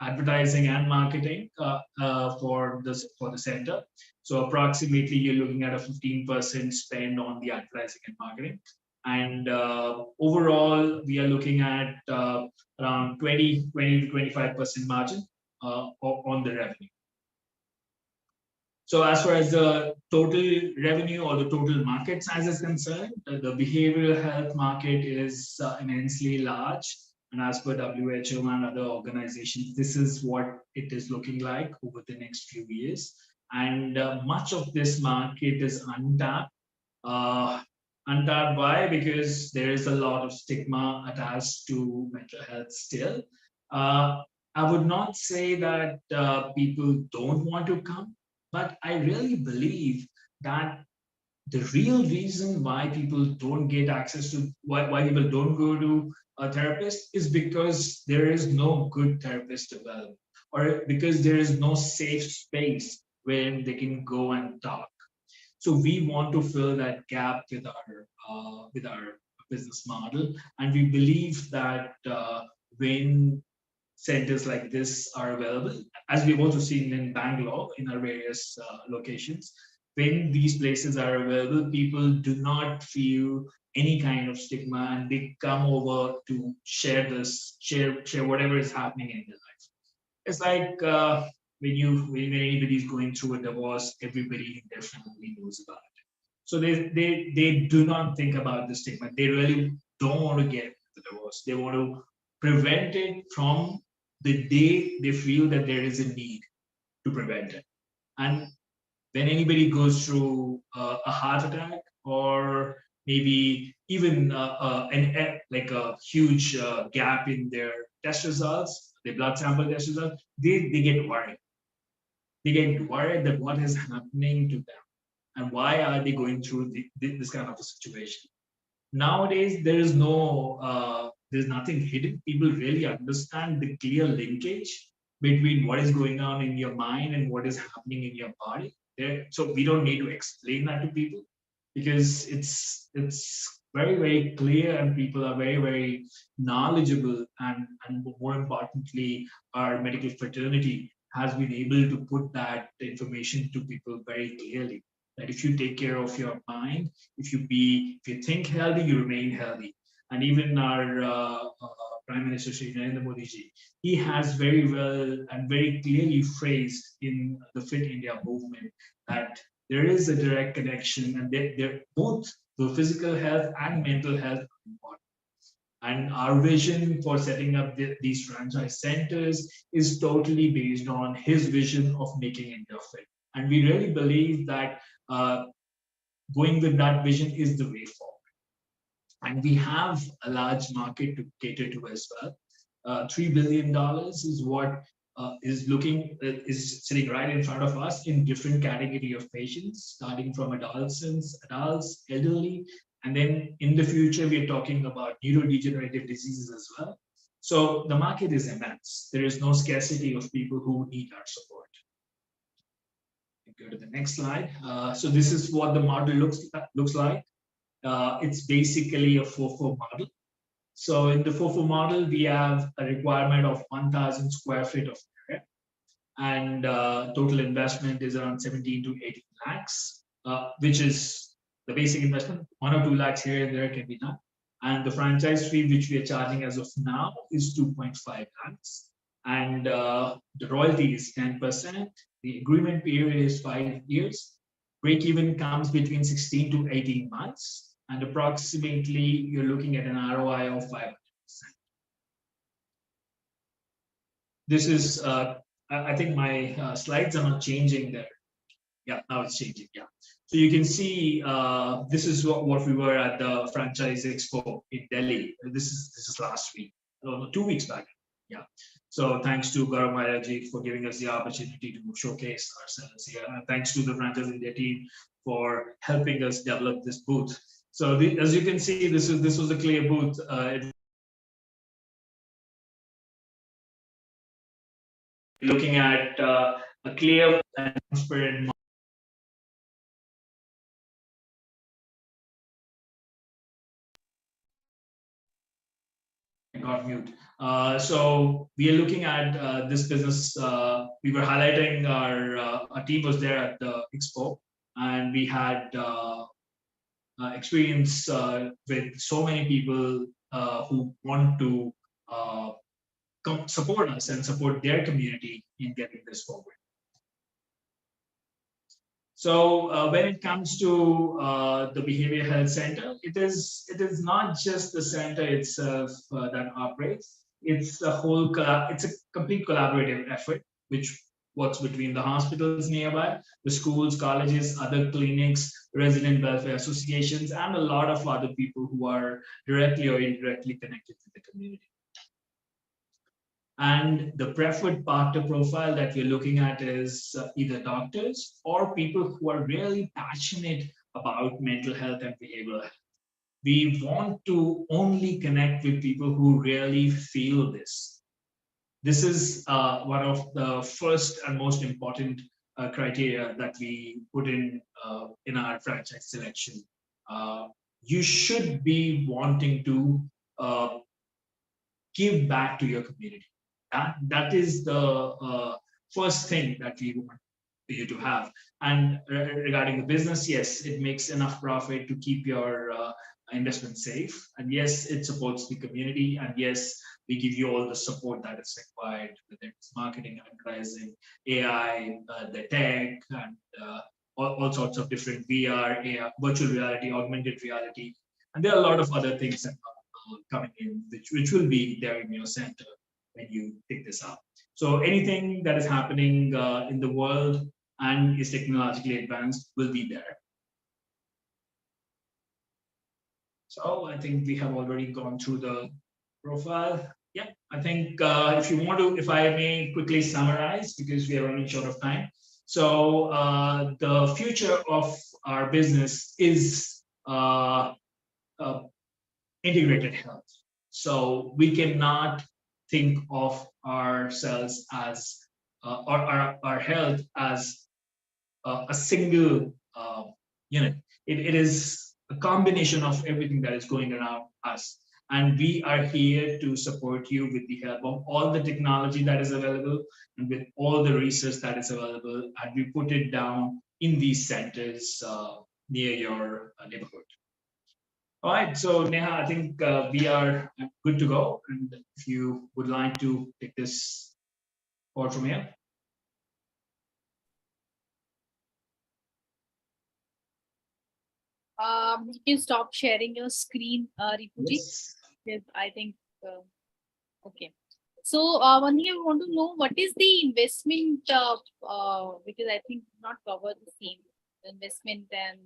E: advertising and marketing for the center. So approximately you're looking at a 15% spend on the advertising and marketing. And overall, we are looking at around 20 to 25% margin on the revenue. So as far as the total revenue or the total market size is concerned, the behavioral health market is immensely large. And as per WHO and other organizations, this is what it is looking like over the next few years. And much of this market is untapped. Untapped why? Because there is a lot of stigma attached to mental health still. I would not say that people don't want to come, but I really believe that the real reason why people don't get access to, why people don't go to a therapist is because there is no good therapist available, or because there is no safe space where they can go and talk. So we want to fill that gap with our business model, and we believe that when centers like this are available, as we've also seen in Bangalore in our various locations, when these places are available, people do not feel any kind of stigma, and they come over to share whatever is happening in their life. It's like when anybody is going through a divorce, everybody in their family knows about it. So they do not think about the stigma. They really don't want to get the divorce. They want to prevent it from the day they feel that there is a need to prevent it. And when anybody goes through a heart attack, or maybe even like a huge gap in their test results, their blood sample test results, they get worried. They get worried that what is happening to them and why are they going through this kind of a situation. Nowadays, there's nothing hidden. People really understand the clear linkage between what is going on in your mind and what is happening in your body. So we don't need to explain that to people, because it's very, very clear, and people are very, very knowledgeable, and more importantly, our medical fraternity has been able to put that information to people very clearly. That if you take care of your mind, if you think healthy, you remain healthy. And even our Prime Minister Shri Narendra Modi ji, he has very well and very clearly phrased in the Fit India movement that there is a direct connection, and they're both the physical health and mental health are important. And our vision for setting up these franchise centers is totally based on his vision of making India fit. And we really believe that going with that vision is the way forward. And we have a large market to cater to as well. $3 billion is what is sitting right in front of us in different category of patients, starting from adults, elderly, and then in the future we are talking about neurodegenerative diseases as well. So the market is immense. There is no scarcity of people who need our support. Go to the next slide. So this is what the model looks like. It's basically a 4-4 model. So in the 4-4 model, we have a requirement of 1,000 square feet of area, and total investment is around 17 to 18 lakhs, which is the basic investment, 1 or 2 lakhs here and there can be done. And the franchise fee, which we are charging as of now, is 2.5 lakhs. And the royalty is 10%. The agreement period is 5 years. Break even comes between 16 to 18 months. And approximately, you're looking at an ROI of 500%. This is, I think my slides are not changing there. Yeah, now it's changing. Yeah. So you can see this is what we were at the Franchise Expo in Delhi. This is last week, 2 weeks back. Yeah. So thanks to Gaurav Marya for giving us the opportunity to showcase ourselves here. And thanks to the Franchise India team for helping us develop this booth. So as you can see, this was a clear booth. Looking at a clear and transparent. Got mute. So we are looking at this business. We were highlighting our team was there at the expo, and we had experience with so many people who want to support us and support their community in getting this forward. So when it comes to the Behavioral Health Center, it is not just the center itself that operates. It's a whole it's a complete collaborative effort, which works between the hospitals nearby, the schools, colleges, other clinics, resident welfare associations, and a lot of other people who are directly or indirectly connected to the community. And the preferred partner profile that we're looking at is either doctors or people who are really passionate about mental health and behavioral health. We want to only connect with people who really feel this. This is one of the first and most important criteria that we put in our franchise selection. You should be wanting to give back to your community. That is the first thing that we want you to have. And regarding the business, yes, it makes enough profit to keep your investment safe. And yes, it supports the community. And yes, we give you all the support that is required, whether it's marketing, advertising, AI, the tech, and all sorts of different VR, AR, virtual reality, augmented reality. And there are a lot of other things that are coming in, which will be there in your center when you pick this up. So anything that is happening in the world and is technologically advanced will be there. So I think we have already gone through the profile. Yeah, I think if you want to, if I may quickly summarize, because we are running short of time. So the future of our business is integrated health. So we cannot think of ourselves as or our health as a single unit. It is a combination of everything that is going around us, and we are here to support you with the help of all the technology that is available and with all the research that is available, and we put it down in these centers near your neighborhood. All right, so Neha, I think we are good to go. And if you would like to take this forward from here.
B: You can stop sharing your screen, Ripuji.
E: Yes.
B: I think, okay. So one thing I want to know, what is the investment, because I think not covered the same investment and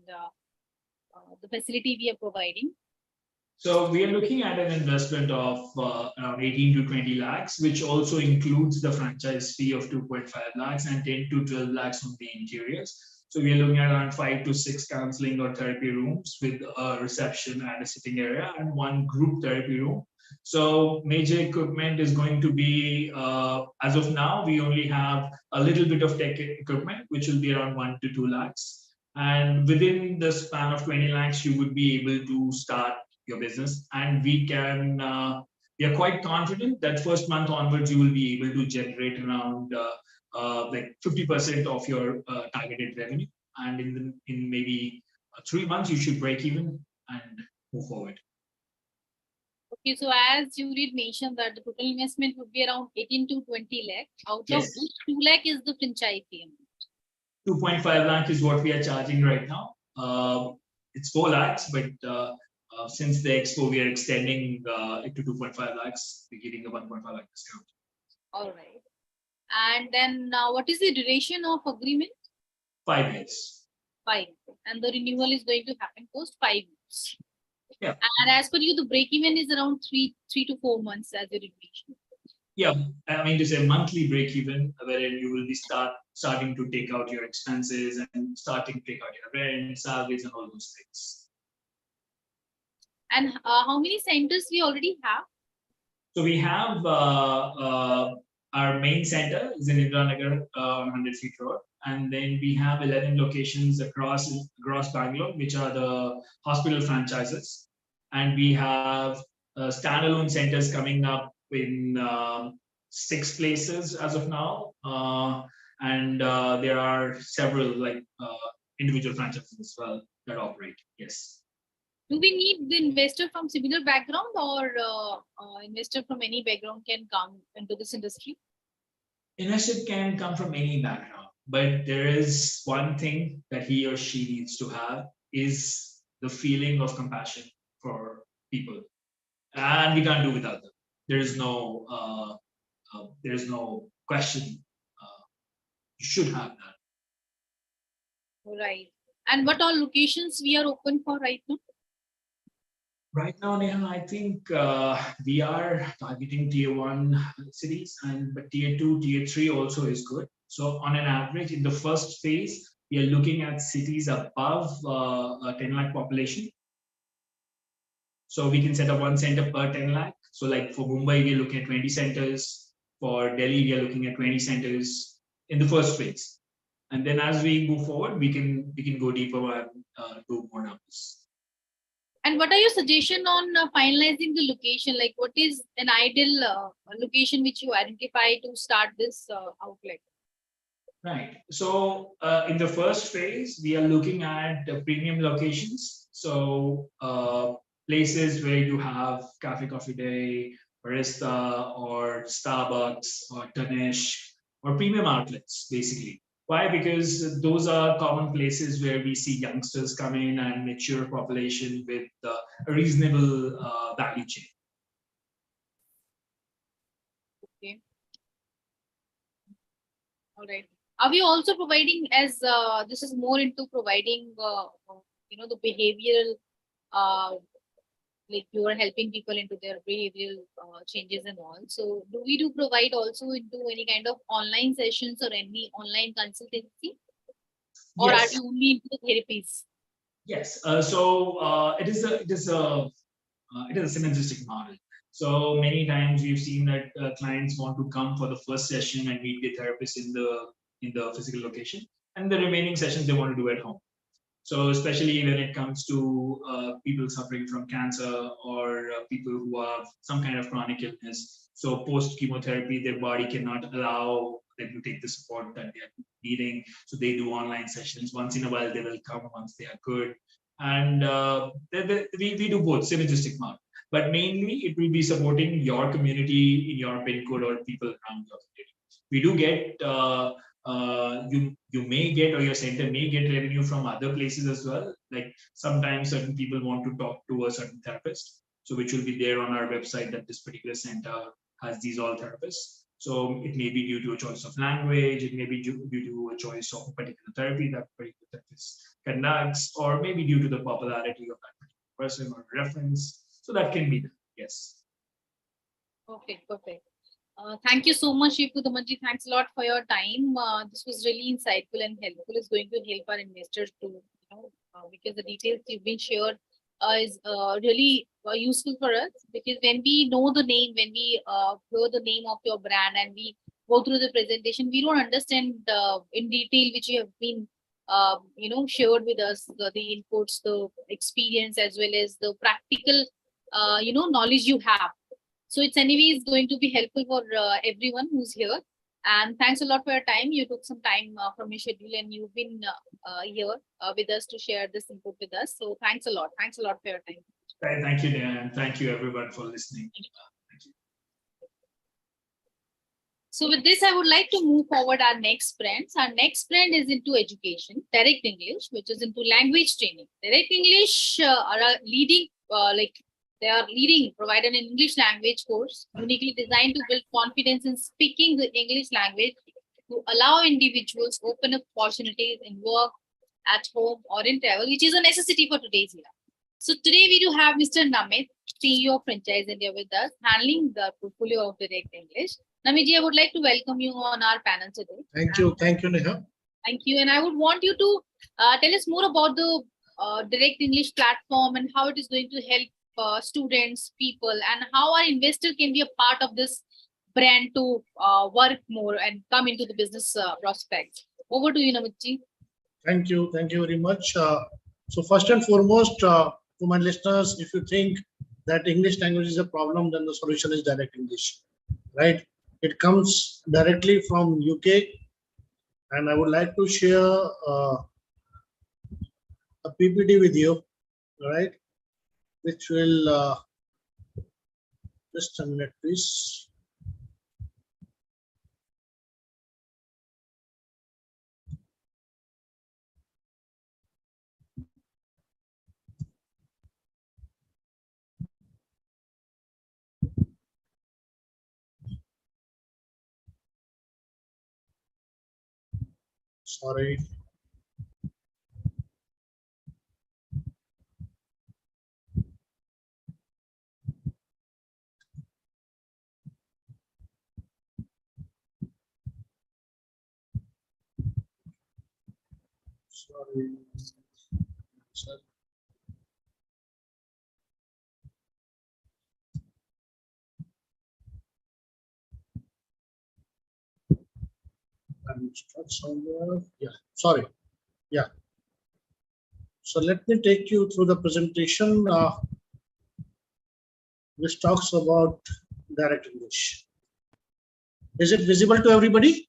B: the facility we are providing.
E: So we are looking at an investment of around 18 to 20 lakhs, which also includes the franchise fee of 2.5 lakhs and 10 to 12 lakhs on the interiors. So we are looking at around 5 to 6 counseling or therapy rooms with a reception and a sitting area and 1 group therapy room. So major equipment is going to be, as of now, we only have a little bit of tech equipment, which will be around 1 to 2 lakhs. And within the span of 20 lakhs, you would be able to start your business. And we can, we are quite confident that first month onwards, you will be able to generate around like 50% of your targeted revenue. And in maybe 3 months, you should break even and move forward.
B: Okay, so as you did mention that the total investment would be around 18 to 20 lakh, out of
E: Yes.
B: which 2 lakh is the franchise fee amount.
E: 2.5 lakh is what we are charging right now. It's 4 lakhs, but since the expo, we are extending it to 2.5 lakhs. We're giving a 1.5 lakh discount.
B: All right. And then what is the duration of agreement?
E: 5 years.
B: 5. And the renewal is going to happen post 5 years.
E: Yeah.
B: And as per you, the break even is around 3 to 4 months as you did mention.
E: Yeah, I mean to say monthly break even, wherein you will be starting to take out your expenses and starting to take out your rent, salaries, and all those things.
B: And how many centers we already have?
E: So we have our main center is in Indranagar on 100 feet road, and then we have 11 locations across Bangalore, which are the hospital franchises, and we have standalone centers coming up in 6 places as of now, and there are several like individual franchises as well that operate. Yes.
B: Do we need the investor from similar background, or investor from any background can come into this industry?
E: Investor can come from any background, but there is one thing that he or she needs to have is the feeling of compassion for people, and we can't do without them. There is no question. You should have that.
B: Right. And what all locations we are open for right now?
E: Right now, Neha, I think we are targeting tier 1 cities, but tier 2, tier 3 also is good. So on an average, in the first phase, we are looking at cities above a 10 lakh population. So we can set up 1 center per 10 lakh. So like for Mumbai, we are looking at 20 centers. For Delhi, we are looking at 20 centers in the first phase. And then as we move forward, we can go deeper and do more numbers.
B: And what are your suggestions on finalizing the location? Like, what is an ideal location which you identify to start this outlet?
E: Right. So in the first phase, we are looking at premium locations. So places where you have Cafe Coffee Day, Barista, or Starbucks, or Tanish, or premium outlets, basically. Why? Because those are common places where we see youngsters come in and mature population with a reasonable value chain.
B: Okay. All right. Are we also providing, as this is more into providing, the behavioral, like you are helping people into their behavioral changes and all. So do we provide also into any kind of online sessions or any online consultancy? Or
E: Yes.
B: are you only into the therapies?
E: Yes. So it is a synergistic model. So many times we've seen that clients want to come for the first session and meet the therapist in the physical location, and the remaining sessions they want to do at home. So especially when it comes to people suffering from cancer or people who have some kind of chronic illness. So post chemotherapy, their body cannot allow them to take the support that they are needing. So they do online sessions. Once in a while, they will come once they are good. And we do both synergistic model. But mainly, it will be supporting your community in your pin code or people around your community. We do get you may get, or your center may get revenue from other places as well. Like sometimes certain people want to talk to a certain therapist, so which will be there on our website that this particular center has these all therapists. So it may be due to a choice of language, it may be due to a choice of a particular therapy that particular therapist conducts, or maybe due to the popularity of that particular person or reference. So that can be done. Yes.
B: Okay, perfect. Thank you so much, Shipu Damanji. Thanks a lot for your time. This was really insightful and helpful. It's going to help our investors to, because the details you've been shared is really useful for us. Because when we know the name, when we hear the name of your brand and we go through the presentation, we don't understand in detail which you have been, shared with us, the inputs, the experience, as well as the practical, knowledge you have. So it's anyways going to be helpful for everyone who's here. And thanks a lot for your time. You took some time from your schedule and you've been here with us to share this input with us. So thanks a lot. Thanks a lot for your time.
E: Thank you, Dan, and thank you everyone for listening. Thank you.
B: So with this, I would like to move forward our next brands. Our next brand is into education, Direct English, which is into language training. Direct English are a leading, they are leading provider in English language course, uniquely designed to build confidence in speaking the English language to allow individuals open up opportunities in work, at home, or in travel, which is a necessity for today's era. So today we do have Mr. Namit, CEO of Franchise India with us, handling the portfolio of Direct English. Namiji, I would like to welcome you on our panel today.
F: Thank you, Neha.
B: Thank you. And I would want you to tell us more about the Direct English platform and how it is going to help students, people, and how our investor can be a part of this brand to work more and come into the business prospects. Over to you, Namiji.
F: Thank you very much. So first and foremost, to my listeners, if you think that English language is a problem, then the solution is Direct English, right? It comes directly from UK, and I would like to share a PPT with you, right? Which will just a minute, please. Sorry. Sorry. I'm stuck somewhere. Yeah, sorry. Yeah. So let me take you through the presentation, which talks about Direct English. Is it visible to everybody?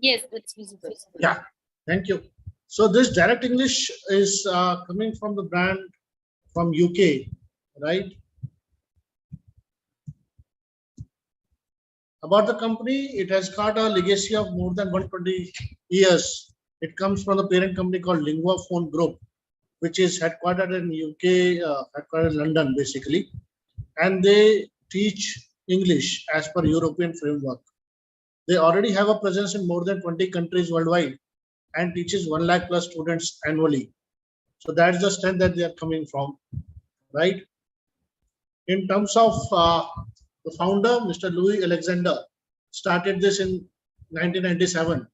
B: Yes, it's visible.
F: Yeah, thank you. So this Direct English is coming from the brand from UK, right? About the company, it has got a legacy of more than 120 years. It comes from the parent company called Linguaphone Group, which is headquartered in UK, headquartered in London, basically. And they teach English as per European framework. They already have a presence in more than 20 countries worldwide and teaches 1 lakh plus students annually. So that's the strength that they are coming from, right? In terms of the founder, Mr. Louis Alexander, started this in 1997,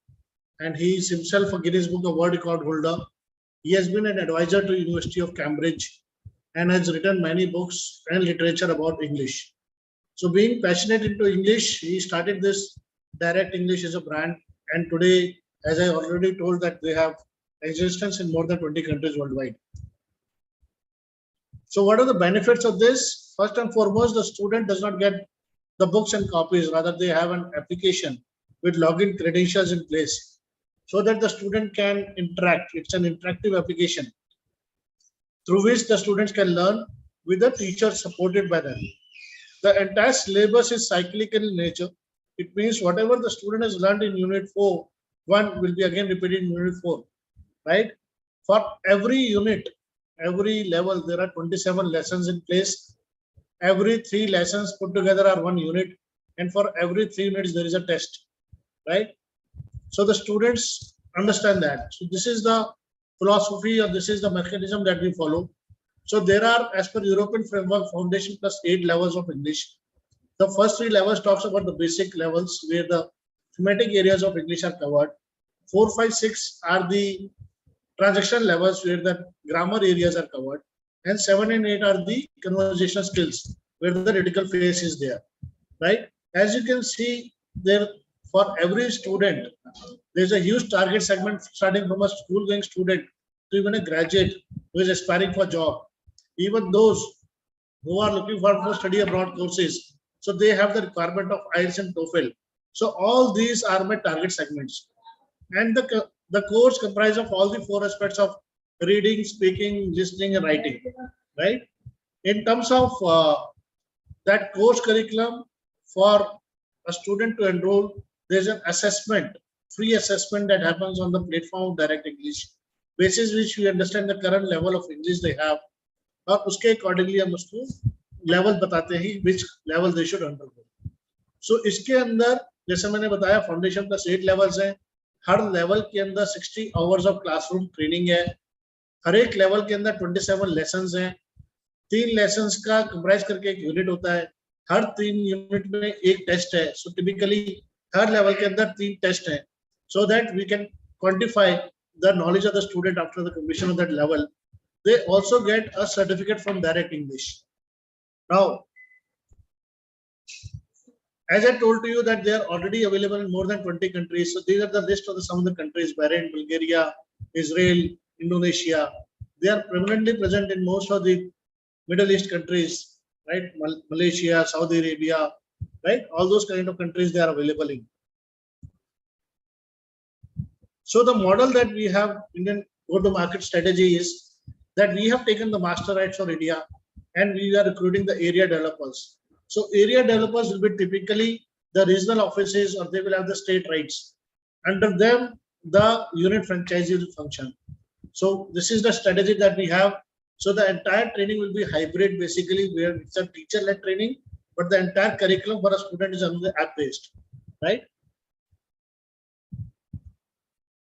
F: and he is himself a Guinness Book of World Record holder. He has been an advisor to University of Cambridge and has written many books and literature about English. So being passionate into English, he started this Direct English as a brand, and today, as I already told, that they have existence in more than 20 countries worldwide. So what are the benefits of this? First and foremost, the student does not get the books and copies, rather they have an application with login credentials in place so that the student can interact. It's an interactive application through which the students can learn with the teacher supported by them. The entire syllabus is cyclical in nature. It means whatever the student has learned in Unit 4, 1 will be again repeated in Unit 4, right? For every unit, every level, there are 27 lessons in place. Every 3 lessons put together are 1 unit, and for every 3 units there is a test, right? So the students understand that. So this is the philosophy, or this is the mechanism that we follow. So there are, as per European framework, foundation plus 8 levels of English. The first 3 levels talks about the basic levels where the thematic areas of English are covered. 4, 5, 6 are the transaction levels where the grammar areas are covered, and 7 and 8 are the conversational skills where the critical phase is there, right? As you can see there, for every student, there's a huge target segment starting from a school going student to even a graduate who is aspiring for job. Even those who are looking for study abroad courses, so they have the requirement of IELTS and TOEFL. So all these are my target segments. And the course comprises of all the 4 aspects of reading, speaking, listening, and writing, right? In terms of that course curriculum, for a student to enroll, there's an assessment, free assessment that happens on the platform of Direct English, basis which we understand the current level of English they have, और उसके accordingly हम उसको level बताते हैं which level they should undergo. So इसके अंदर जैसे मैंने बताया फाउंडेशन का 8 levels हैं, हर लेवल के अंदर 60 hours of classroom training है, हर एक लेवल के अंदर 27 lessons हैं, 3 lessons का कंप्राइज करके एक यूनिट होता है, हर 3 यूनिट में एक टेस्ट है. सो टिपिकली हर लेवल के अंदर 3 टेस्ट हैं, so that we can quantify the knowledge of the student after the completion of that level. They also get a certificate from Direct English. Now, as I told to you that they are already available in more than 20 countries. So these are the list of some of the countries: Bahrain, Bulgaria, Israel, Indonesia. They are permanently present in most of the Middle East countries, right? Malaysia, Saudi Arabia, right? All those kind of countries they are available in. So the model that we have Indian go-to-market strategy is that we have taken the master rights for India and we are recruiting the area developers. So area developers will be typically the regional offices, or they will have the state rights. Under them, the unit franchisee will function. So this is the strategy that we have. So the entire training will be hybrid, basically, where it's a teacher-led training, but the entire curriculum for a student is on the app-based, right?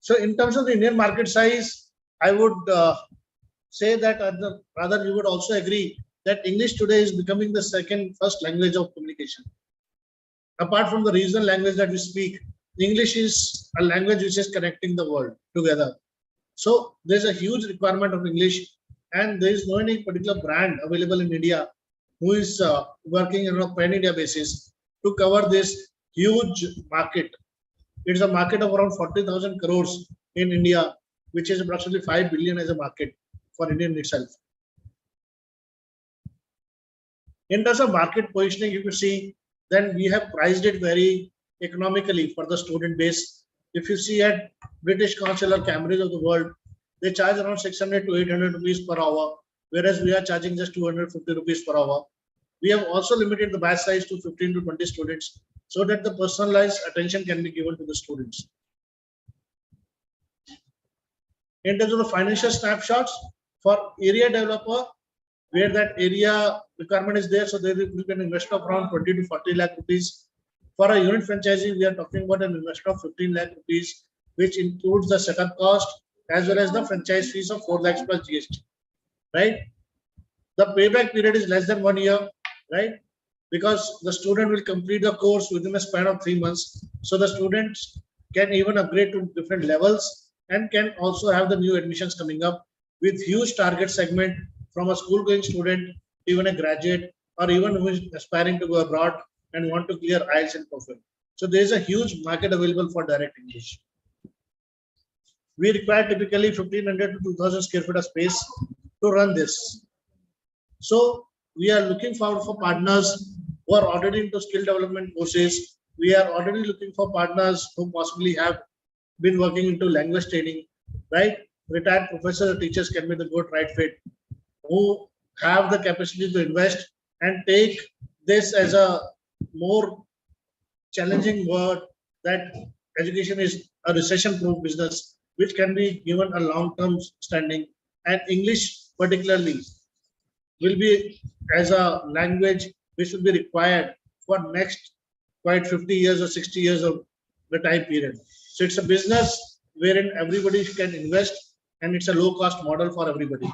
F: So in terms of the Indian market size, I would say that rather you would also agree that English today is becoming the first language of communication. Apart from the regional language that we speak, English is a language which is connecting the world together. So there's a huge requirement of English, and there is no any particular brand available in India who is working on a pan-India basis to cover this huge market. It's a market of around 40,000 crores in India, which is approximately 5 billion as a market for India itself. In terms of market positioning, you can see then we have priced it very economically for the student base. If you see at British Council or Cambridge of the world, they charge around 600 to 800 rupees per hour, whereas we are charging just 250 rupees per hour. We have also limited the batch size to 15 to 20 students so that the personalized attention can be given to the students. In terms of the financial snapshots, for area developer, where that area requirement is there, so they can invest of around 20 to 40 lakh rupees. For a unit franchisee, we are talking about an investment of 15 lakh rupees, which includes the setup cost as well as the franchise fees of 4 lakhs plus GST, right? The payback period is less than 1 year, right? Because the student will complete the course within a span of 3 months. So the students can even upgrade to different levels and can also have the new admissions coming up with huge target segment from a school going student, even a graduate, or even who is aspiring to go abroad and want to clear IELTS and TOEFL. So there is a huge market available for direct English. We require typically 1,500 to 2,000 square feet of space to run this. So we are looking forward for partners who are already into skill development courses. We are already looking for partners who possibly have been working into language training, right? Retired professors or teachers can be the good right fit, who have the capacity to invest and take this as a more challenging word that education is a recession-proof business, which can be given a long-term standing, and English particularly will be as a language which will be required for next quite 50 years or 60 years of the time period. So it's a business wherein everybody can invest, and it's a low-cost model for everybody.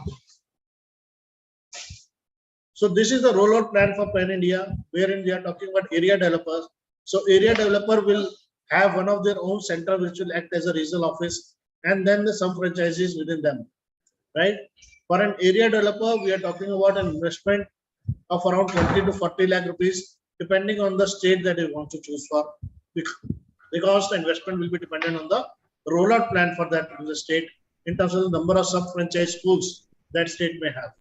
F: So this is the rollout plan for Pan India, wherein we are talking about area developers. So area developer will have one of their own center which will act as a regional office, and then the some franchises within them, right? For an area developer, we are talking about an investment of around 20 to 40 lakh rupees, depending on the state that you want to choose for, because the investment will be dependent on the rollout plan for that in the state in terms of the number of sub-franchise schools that state may have.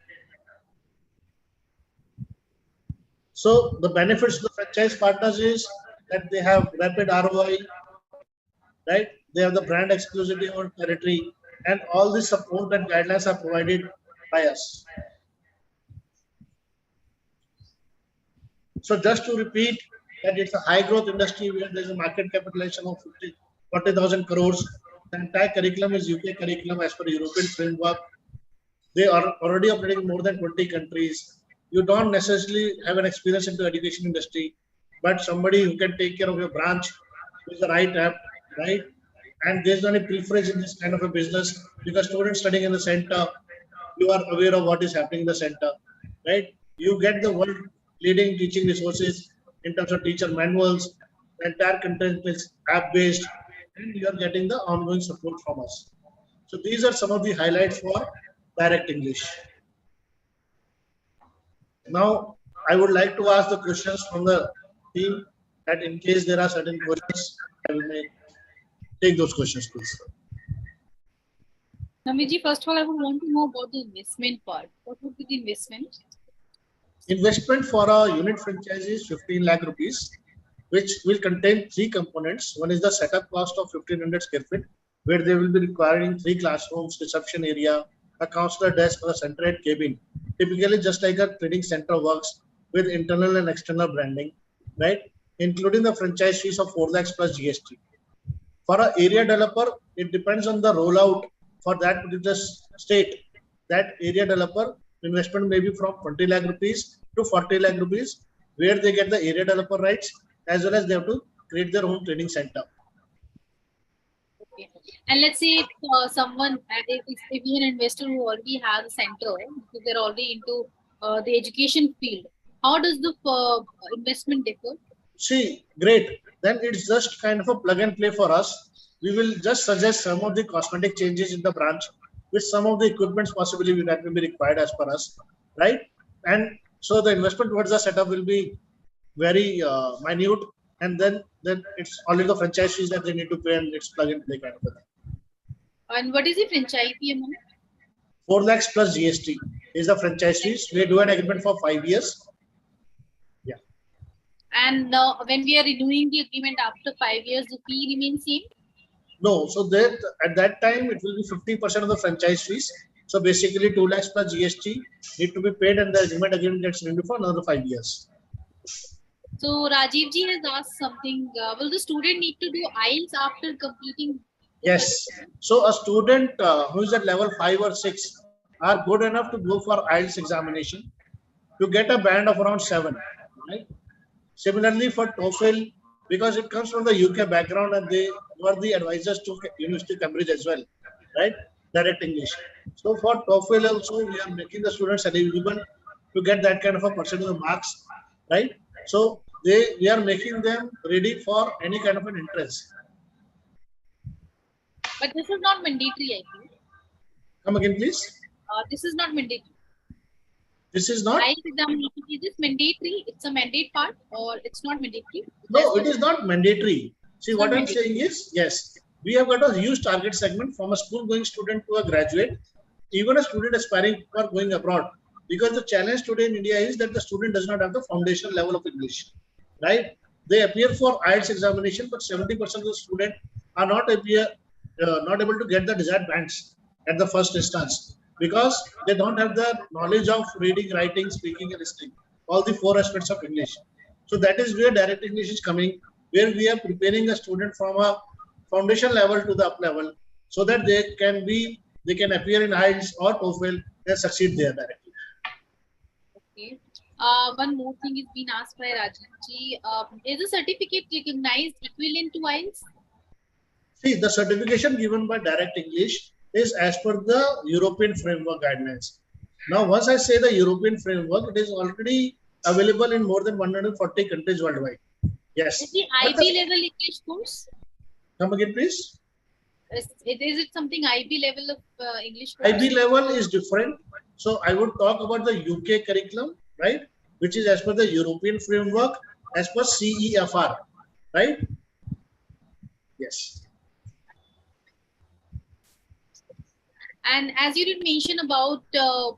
F: So the benefits to the franchise partners is that they have rapid ROI, right? They have the brand exclusivity on territory, and all the support and guidelines are provided by us. So just to repeat that it's a high growth industry where there's a market capitalization of 40,000 crores. The entire curriculum is UK curriculum as per European framework. They are already operating in more than 20 countries. You don't necessarily have an experience into education industry, but somebody who can take care of your branch with the right app, right? And there's not a preference in this kind of a business because students studying in the center, you are aware of what is happening in the center, right? You get the world leading teaching resources in terms of teacher manuals, the entire content is app based, and you are getting the ongoing support from us. So these are some of the highlights for direct English. Now, I would like to ask the questions from the team, that in case there are certain questions, I will take those questions, please.
B: Namiji, first of all, I would want to know about the investment part. What would be the investment?
F: Investment for a unit franchise is 15 lakh rupees, which will contain three components. One is the setup cost of 1500 square feet, where they will be requiring 3 classrooms, reception area, a counselor desk, or a center head cabin. Typically, just like a training center works with internal and external branding, right? Including the franchise fees of 4 lakhs plus GST. For an area developer, it depends on the rollout for that particular state. That area developer investment may be from 20 lakh rupees to 40 lakh rupees, where they get the area developer rights as well as they have to create their own training center.
B: Okay. And let's say if someone, if you're an investor who already has a center, because they're already into the education field, how does the investment differ?
F: See, great. Then it's just kind of a plug and play for us. We will just suggest some of the cosmetic changes in the branch with some of the equipments possibly that will be required as per us, right? And so the investment towards the setup will be very minute, and then it's only the franchise fees that they need to pay, and it's plug and play kind of a thing.
B: And what is the franchise fee amount?
F: 4 lakhs plus GST is the franchise fees. We do an agreement for 5 years. Yeah.
B: And when we are renewing the agreement after 5 years, the fee remains same?
F: No, so that at that time it will be 50% of the franchise fees. So basically 2 lakhs plus GST need to be paid, and the agreement gets renewed for another 5 years.
B: So Rajiv ji has asked something. Will the student need to do IELTS after completing?
F: Yes. So a student who is at level 5 or 6 are good enough to go for IELTS examination to get a band of around 7. Right? Similarly for TOEFL, because it comes from the UK background and they were the advisors to University of Cambridge as well, right? Direct English. So for TOEFL also, we are making the students eligible to get that kind of a percentage of marks, right? So we are making them ready for any kind of an entrance.
B: But this is not mandatory, I think.
F: Come again, please.
B: This is not mandatory.
F: This is not?
B: IELTS examination, is this mandatory? It's a mandate part, or it's not mandatory?
F: No, it is not mandatory. See, what I'm saying is, yes, we have got a huge target segment from a school-going student to a graduate, even a student aspiring for going abroad. Because the challenge today in India is that the student does not have the foundation level of English, right? They appear for IELTS examination, but 70% of the students are not able to get the desired bands at the first instance, because they don't have the knowledge of reading, writing, speaking, and listening, all the 4 aspects of English. So that is where direct English is coming, where we are preparing a student from a foundation level to the up level, so that they can appear in IELTS or TOEFL and succeed there directly.
B: Okay. One more thing is being asked by Rajiv ji. Is the certificate recognized equivalent to IELTS?
F: See, the certification given by direct English is as per the European framework guidelines. Now, once I say the European framework, it is already available in more than 140 countries worldwide. Yes.
B: Is the IB level English course?
F: Come again, please.
B: Is it something IB level of English course?
F: IB level is different. So I would talk about the UK curriculum, right? Which is as per the European framework, as per CEFR, right? Yes.
B: And as you did mention about the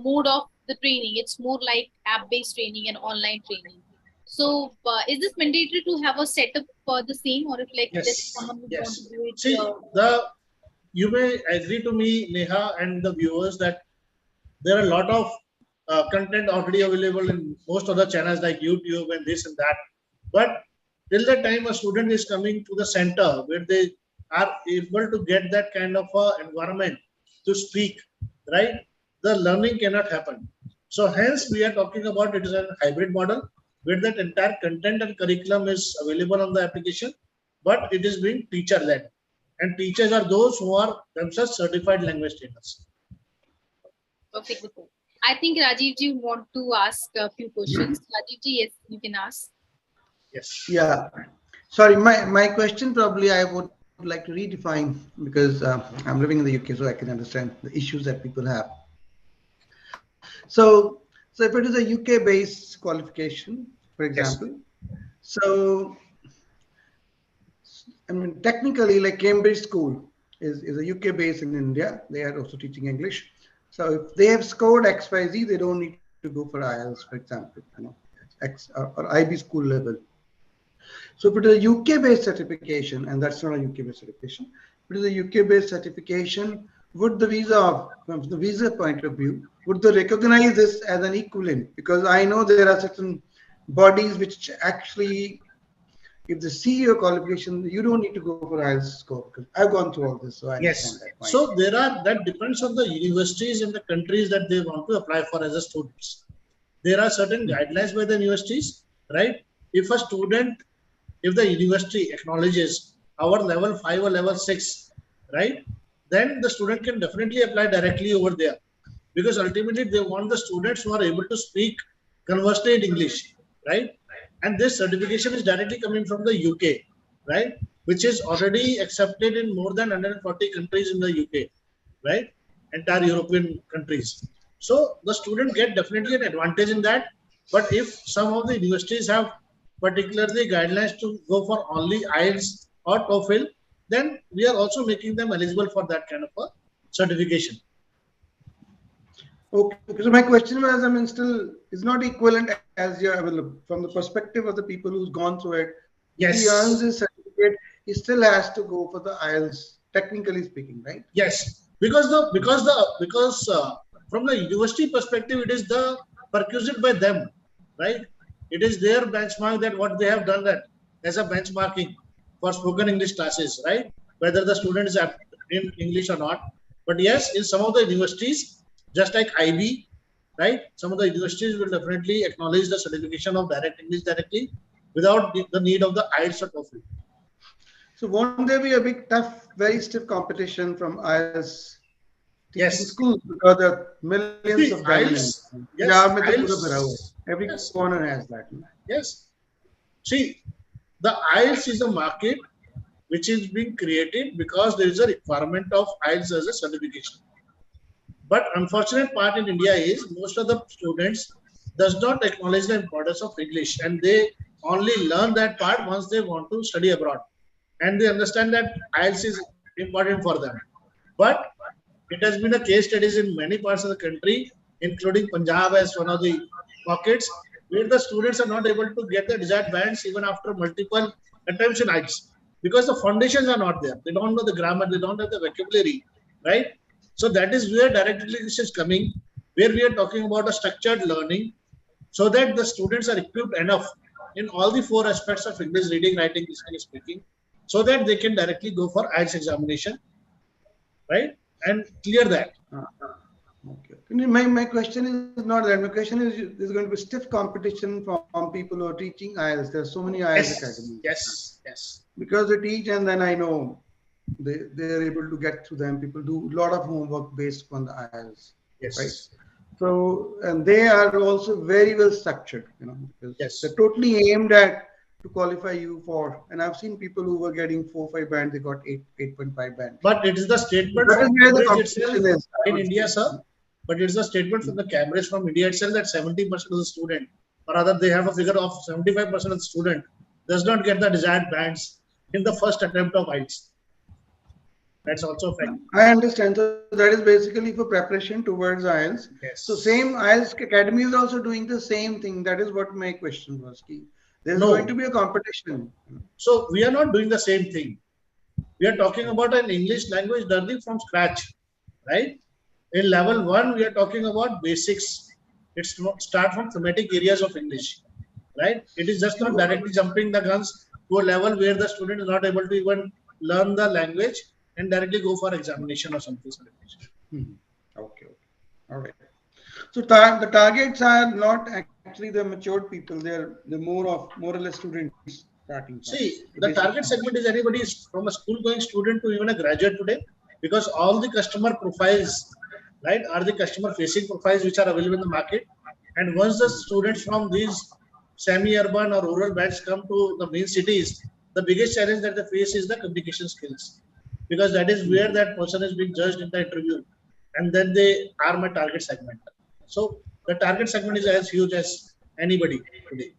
B: mode of the training, it's more like app-based training and online training. So is this mandatory to have a setup for the same, or if like just
F: Yes,
B: someone would want to
F: yes.
B: do it?
F: See, you may agree to me, Neha, and the viewers, that there are a lot of content already available in most other channels like YouTube and this and that. But till the time a student is coming to the center where they are able to get that kind of environment to speak, right? The learning cannot happen. So hence we are talking about it is a hybrid model where that entire content and curriculum is available on the application, but it is being teacher led. And teachers are those who are themselves certified language trainers.
B: Okay, good. I think Rajiv ji want to ask a few questions. Rajiv ji, yes, you can ask.
F: Yes.
C: Yeah. Sorry, my question probably I would like to redefine because I'm living in the UK, so I can understand the issues that people have. So if it is a UK-based qualification, for example, so I mean technically, like Cambridge School is a UK-based in India. They are also teaching English. So if they have scored XYZ, they don't need to go for IELTS, for example, X or IB school level. So if it is a UK-based certification, and that's not a UK-based certification, if it is a UK-based certification, would the visa, from the visa point of view, would they recognize this as an equivalent? Because I know there are certain bodies which actually, if they see your qualification, you don't need to go for IELTS score. Because I've gone through all this, so I understand
F: Yes.
C: that point.
F: So that depends on the universities and the countries that they want to apply for as a students. There are certain guidelines by the universities, right? If the university acknowledges our level 5 or level 6, right, then the student can definitely apply directly over there, because ultimately they want the students who are able to speak conversely in English, right? And this certification is directly coming from the UK, right, which is already accepted in more than 140 countries in the UK, right, entire European countries. So the student get definitely an advantage in that. But if some of the universities have particularly guidelines to go for only IELTS or TOEFL, then we are also making them eligible for that kind of a certification.
C: Okay, so my question was, I mean, still is not equivalent as your, from the perspective of the people who's gone through it. If he earns
F: Yes.
C: his certificate, he still has to go for the IELTS, technically speaking, right?
F: Yes, because from the university perspective, it is the perquisite by them, right? It is their benchmark that what they have done that as a benchmarking for spoken English classes, right? Whether the student is apt in English or not. But yes, in some of the universities, just like IB, right? Some of the universities will definitely acknowledge the certification of direct English directly without the need of the IELTS or TOEFL.
C: So won't there be a big, tough, very stiff competition from IELTS teaching
F: Yes.
C: schools, because there are millions
F: See,
C: of them in India.
F: IELTS, yes,
C: Yeah, mein to pura
F: IELTS,
C: bhara hua hai. Every
F: yes,
C: corner has that.
F: yes. See, the IELTS is a market which is being created because there is a requirement of IELTS as a certification. But unfortunate part in India is most of the students does not acknowledge the importance of English, and they only learn that part once they want to study abroad, and they understand that IELTS is important for them. But it has been a case studies in many parts of the country, including Punjab as one of the pockets, where the students are not able to get the desired bands even after multiple attempts in IELTS, because the foundations are not there. They don't know the grammar, they don't have the vocabulary, right? So that is where direct English is coming, where we are talking about a structured learning, so that the students are equipped enough in all the four aspects of English: reading, writing, listening, speaking, so that they can directly go for IELTS examination, right, and clear that.
C: Okay. My question is not that. My question is, there's going to be stiff competition from people who are teaching IELTS. There are so many IELTS academies.
F: Yes.
C: Because they teach, and then I know they're able to get through them. People do a lot of homework based on the IELTS.
F: Yes.
C: Right. So, and they are also very well structured, because they're totally aimed at to qualify you for. And I've seen people who were getting 4-5 bands, they got 8.5 bands.
F: But it is the statement
C: That is
F: from
C: where the
F: Cambridge itself
C: competition is.
F: in India, sir. But it's a statement from the Cambridge from India itself that 70% of the student, or rather they have a figure of 75% of the student does not get the desired bands in the first attempt of IELTS. That's also a fact.
C: I understand. So that is basically for preparation towards IELTS.
F: Yes.
C: So same IELTS Academy is also doing the same thing. That is what my question was. There's
F: No.
C: going to be a competition.
F: So we are not doing the same thing. We are talking about an English language learning from scratch, right? In level 1, we are talking about basics. It's start from thematic areas of English, right? It is just not directly jumping the guns to a level where the student is not able to even learn the language and directly go for examination or something.
C: Okay. All right. So the targets are not actually the matured people. They're more or less students starting.
F: See, the target segment is anybody from a school going student to even a graduate today, because all the customer profiles, right, are the customer facing profiles which are available in the market. And once the students from these semi-urban or rural belts come to the main cities, the biggest challenge that they face is the communication skills, because that is where that person is being judged in the interview, and then they are my target segment. So the target segment is as huge as anybody today.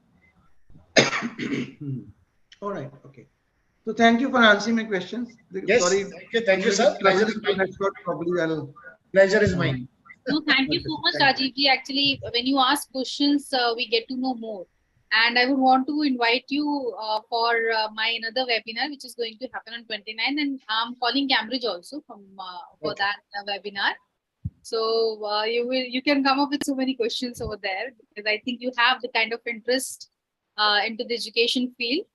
C: All right. Okay. So thank you for answering my questions.
F: Yes.
C: Sorry.
F: Okay, thank you, sir. Pleasure is mine.
C: Probably I'll.
F: Pleasure is mine.
B: No, thank you so much, Rajiv ji. Actually, when you ask questions, we get to know more. And I would want to invite you for my another webinar, which is going to happen on 29th. And I'm calling Cambridge also for that webinar. So you can come up with so many questions over there, because I think you have the kind of interest into the education field.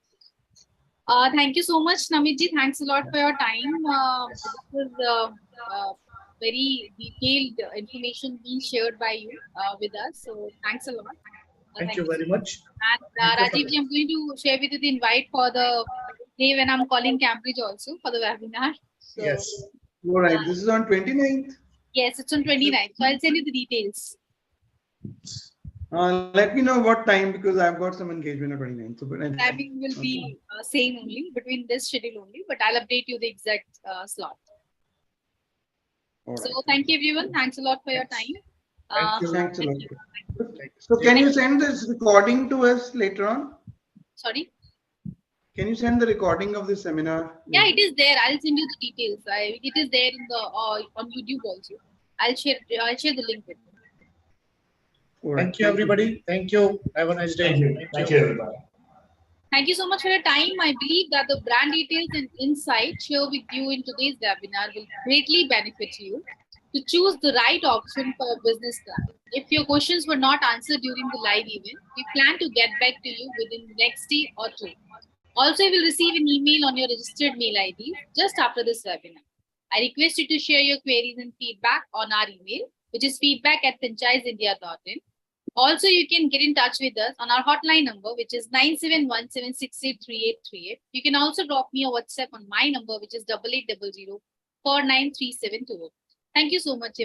B: Thank you so much, Namit ji. Thanks a lot for your time. This was very detailed information being shared by you with us. So thanks a lot.
F: Thank you very much.
B: And Rajiv ji, I'm going to share with you the invite for the day when I'm calling Cambridge also for the webinar. So,
F: Yes.
C: All right. This is on 29th.
B: Yes, it's on 29th. So I'll send you the details.
C: Let me know what time, because I've got some engagement on 29th. So,
B: Timing will be same only between this schedule only, but I'll update you the exact slot.
C: All
B: So
C: right.
B: thank you everyone. Thanks a lot for your time.
C: Thanks a lot. So can you send this recording to us later on?
B: Sorry?
C: Can you send the recording of the seminar?
B: Yeah, it is there. I'll send you the details. It is there in the on YouTube also. I'll share the link with you.
C: All right.
F: Thank you, everybody. Thank you. Have a nice day.
E: Thank you, everybody.
B: Thank you so much for your time. I believe that the brand details and insights shared with you in today's webinar will greatly benefit you to choose the right option for your business plan. If your questions were not answered during the live event, we plan to get back to you within the next day or two. Also, you will receive an email on your registered mail ID just after this webinar. I request you to share your queries and feedback on our email, which is feedback@franchiseindia.in. Also, you can get in touch with us on our hotline number, which is 9717683838. You can also drop me a WhatsApp on my number, which is 8800 493720. Thank you so much, everyone.